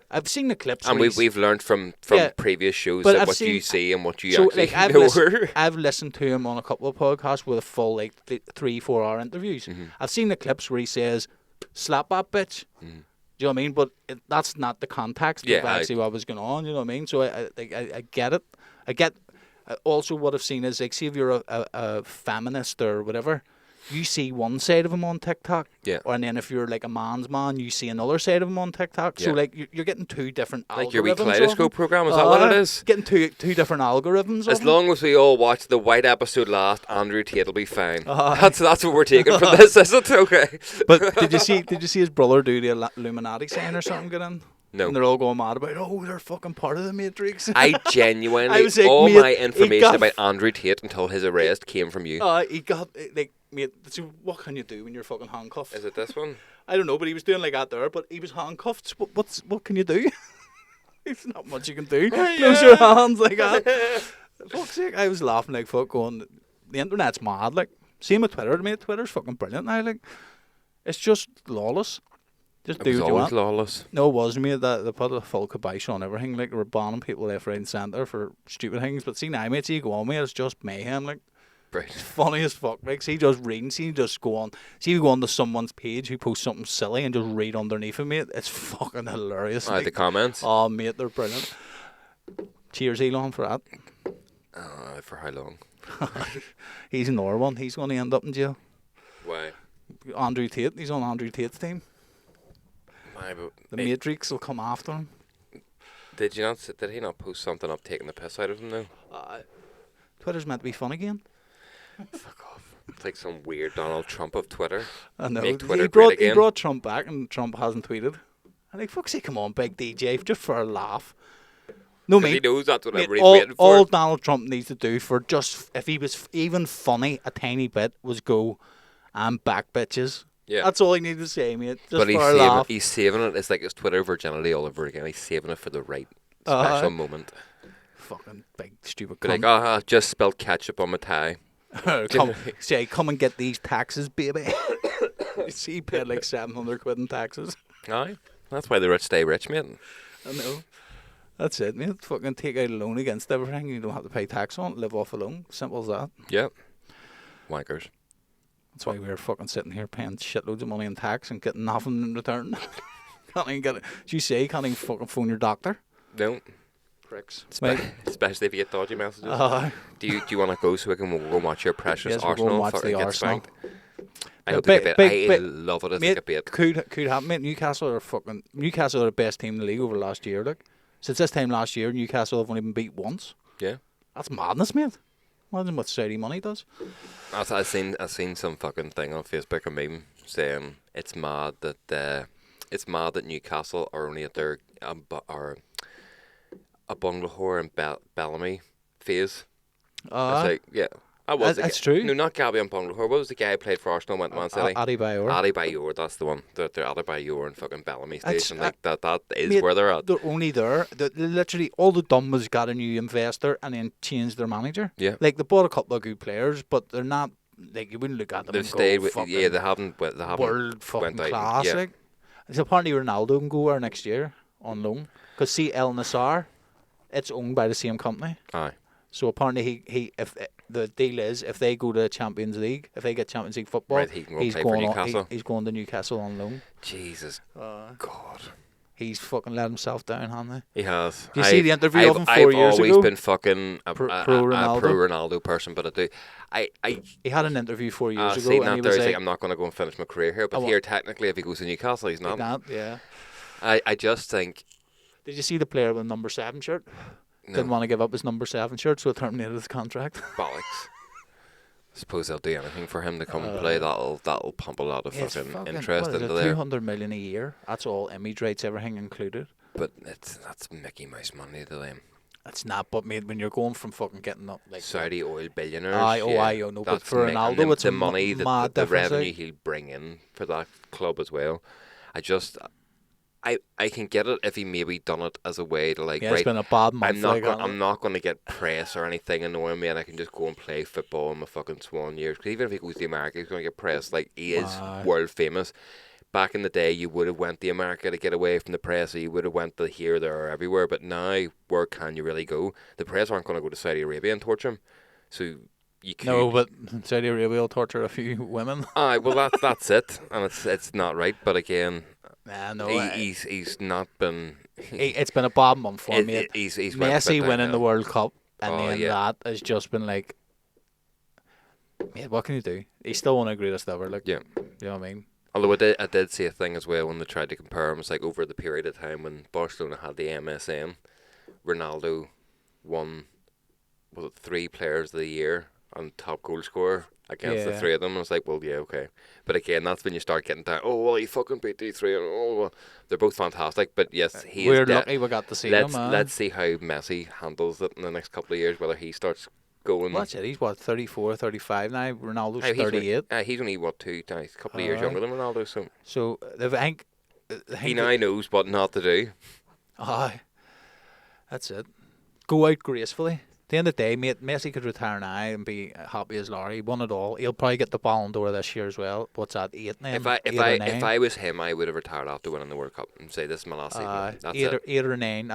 I've seen the clips. And we've learned from previous shows that what you see and what you actually know. I've listened to him on a couple of podcasts with a full 3-4 hour interviews. Mm-hmm. I've seen the clips where he says, "Slap that bitch." Mm-hmm. Do you know what I mean? But that's not the context of actually what was going on. You know what I mean? So I get it. I get also what I've seen is, like, see if you're a feminist or whatever, you see one side of him on TikTok. Yeah. And then if you're like a man's man, you see another side of him on TikTok. Yeah. So like you're getting 2 different algorithms. Like your wee kaleidoscope program, is that what it is? Getting two different algorithms. As long as we all watch the white episode last, Andrew Tate will be fine. That's what we're taking from this, is it? Okay. But did you see his brother do the Illuminati sign or something? Get in? No. And they're all going mad about, they're fucking part of the Matrix. I genuinely, like, all my information about Andrew Tate until his arrest came from you. He got, like, mate, so what can you do when you're fucking handcuffed? Is it this one? I don't know, but he was doing like that there, but he was handcuffed. What can you do? There's not much you can do. Close your hands like that. Fuck's sake, I was laughing like fuck going, the internet's mad, like, same with Twitter, mate. Twitter's fucking brilliant now, like, it's just lawless. Just do what you want. Lawless. No, it wasn't, mate. They put a full kibosh on everything. Like, they were banning people left, right, and centre for stupid things. But see now, mate, see you go on, mate, it's just mayhem. Like, right. It's funny as fuck. Like, see, just reading, see, just go on. See, you go on to someone's page who posts something silly and just read underneath it, mate. It's fucking hilarious. Like, the comments. Oh, mate, they're brilliant. Cheers, Elon, for that. For how long? He's another one. He's going to end up in jail. Why? Andrew Tate. He's on Andrew Tate's team. The Matrix will come after him. Did he not post something up taking the piss out of him though? Twitter's meant to be fun again. Fuck off. It's like some weird Donald Trump of Twitter. I know. Make Twitter great again. He brought Trump back and Trump hasn't tweeted. I'm like, fuck's sake, come on, big DJ, just for a laugh. No, mate. He knows that's what everybody's waiting for. All Donald Trump needs to do for just, if he was even funny a tiny bit, was go, "I'm back, bitches." Yeah. That's all he needed to say, mate. Just but for a laugh. He's saving it. It's like his Twitter virginity all over again. He's saving it for the right special moment. Fucking big stupid cunt. Like, I just spilled ketchup on my tie. Come and get these taxes, baby. See, he paid like 700 quid in taxes. Aye. That's why the rich stay rich, mate. I know. That's it, mate. Fucking take out a loan against everything. You don't have to pay tax on it. Live off a loan. Simple as that. Yep. Wankers. That's why we're fucking sitting here paying shitloads of money in tax and getting nothing in return. Can't even get it. As you say, can't even fucking phone your doctor. No. Pricks. Especially if you get dodgy messages. Do you want to go so we can go watch your precious Arsenal watch fucking the get Arsenal. spanked? I hope they get bait. I love it if they mate, get bait. Could happen, mate. Newcastle are the best team in the league over the last year. Like since this time last year, Newcastle have only been beat once. Yeah, that's madness, mate. Imagine what Saudi money does. I've seen some fucking thing on Facebook, a meme saying it's mad that Newcastle are only at their are a Bunglehore and Bellamy phase. I was like, yeah. That's true. No, not Gabby and Bunglehore. What was the guy who played for Arsenal went to Man City? Adebayor, that's the one. They're Adebayor and fucking Bellamy station. Like that is mate, where they're at. They're only there. They're literally all they've done was got a new investor and then changed their manager. Yeah. Like they bought a couple of good players, but they're not like you wouldn't look at them. They've and stayed go, with they haven't world fucking went class. Yeah. Like. So apparently Ronaldo can go there next year on loan because see El Nassr, it's owned by the same company. Aye. So apparently he if the deal is if they go to Champions League, if they get Champions League football, right, he's going for Newcastle. He's going to Newcastle on loan. Jesus, God, he's fucking let himself down, hasn't he? He has. Do you see the interview of him 4 years ago? I've always been fucking a pro Ronaldo person, but he had an interview 4 years ago. See, and he was like, I'm not going to go and finish my career here, but here technically, if he goes to Newcastle, he's not. Yeah. I just think. Did you see the player with the number 7 shirt? No. Didn't want to give up his number 7 shirt, so terminated his contract. Bollocks. I suppose they'll do anything for him to come and play. That'll pump a lot of fucking interest into there. 200 million a year. That's all image rights, everything included. But that's Mickey Mouse money to them. It's not, but mate, when you're going from fucking getting up like Saudi oil billionaires. I know, but for Ronaldo, it's the money, the revenue like. he'll bring in for that club as well. I can get it if he maybe done it as a way to like. Yeah, right, it's been a bad month. I'm not going to get press or anything annoying me, and I can just go and play football in my fucking swan years. Because even if he goes to America, he's going to get press. Like he is world famous. Back in the day, you would have went to America to get away from the press, or you would have went to here, there, or everywhere. But now, where can you really go? The press aren't going to go to Saudi Arabia and torture him. So you could. No, but Saudi Arabia will torture a few women. Aye, well that's it, and it's not right. But again. Nah, no, he's not been. It's been a bad month for me. He's Messi winning the World Cup, and then that has just been like, mate, what can you do? He's still one of the greatest ever. Like, yeah, you know what I mean. Although I did see a thing as well when they tried to compare him. It's like over the period of time when Barcelona had the MSN, Ronaldo won 3 Players of the Year and top goal scorer against the 3 of them. I was like, well, yeah, okay. But again, that's when you start getting down. Oh, well, he fucking beat these 3. Oh, well, they're both fantastic. But yes, we're lucky we got to see him. Let's see how Messi handles it in the next couple of years. Whether he starts going. Watch it. He's 34, 35 now. Ronaldo's 38. He's only a couple of years younger than Ronaldo. So I think he now knows what not to do. Aye, that's it. Go out gracefully. At the end of the day, mate, Messi could retire now and be happy as Larry. He won it all. He'll probably get the Ballon d'Or this year as well. What's that, 8 now? If I was him, I would have retired after winning the World Cup and say this is my last season. That's 8 or 9.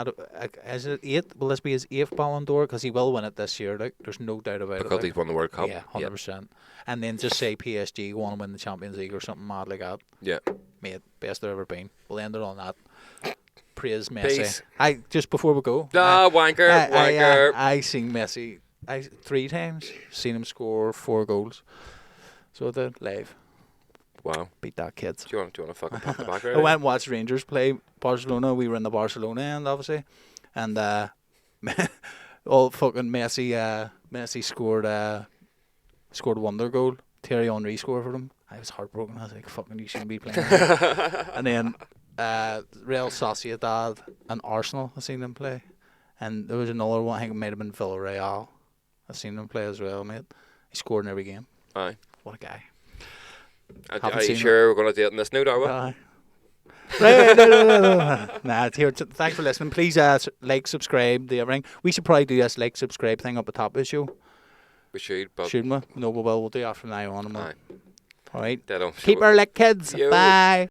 Is it 8? Will this be his 8th Ballon d'Or? Because he will win it this year. Like, there's no doubt about it. Because he's won the World Cup. Yeah, 100%. And then just say PSG want to win the Champions League or something mad like that. Yeah. Mate, best there ever been. We'll end it on that. Praise Messi. Just before we go. Wanker. I seen Messi 3 times. Seen him score 4 goals. So the live. Wow. Beat that, kids. Do you want to fucking pop the back right? I went and watched Rangers play Barcelona. We were in the Barcelona end, obviously. And all fucking Messi scored a wonder goal. Thierry Henry scored for them. I was heartbroken. I was like, fucking, you shouldn't be playing. And then Real Sociedad and Arsenal, I seen them play. And there was another one, I think it might have been Villarreal. I seen them play as well, mate. He scored in every game. Aye. What a guy. Are you sure we're going to do it in this note, are we? No. Nah, it's here. Thanks for listening. Please like, subscribe, do everything. We should probably do this like, subscribe thing up the top of the show. We should, but... Shouldn't we? No, we will. We'll do it from now on. Aye. All right. Dead on. Keep her like kids. Yo. Bye.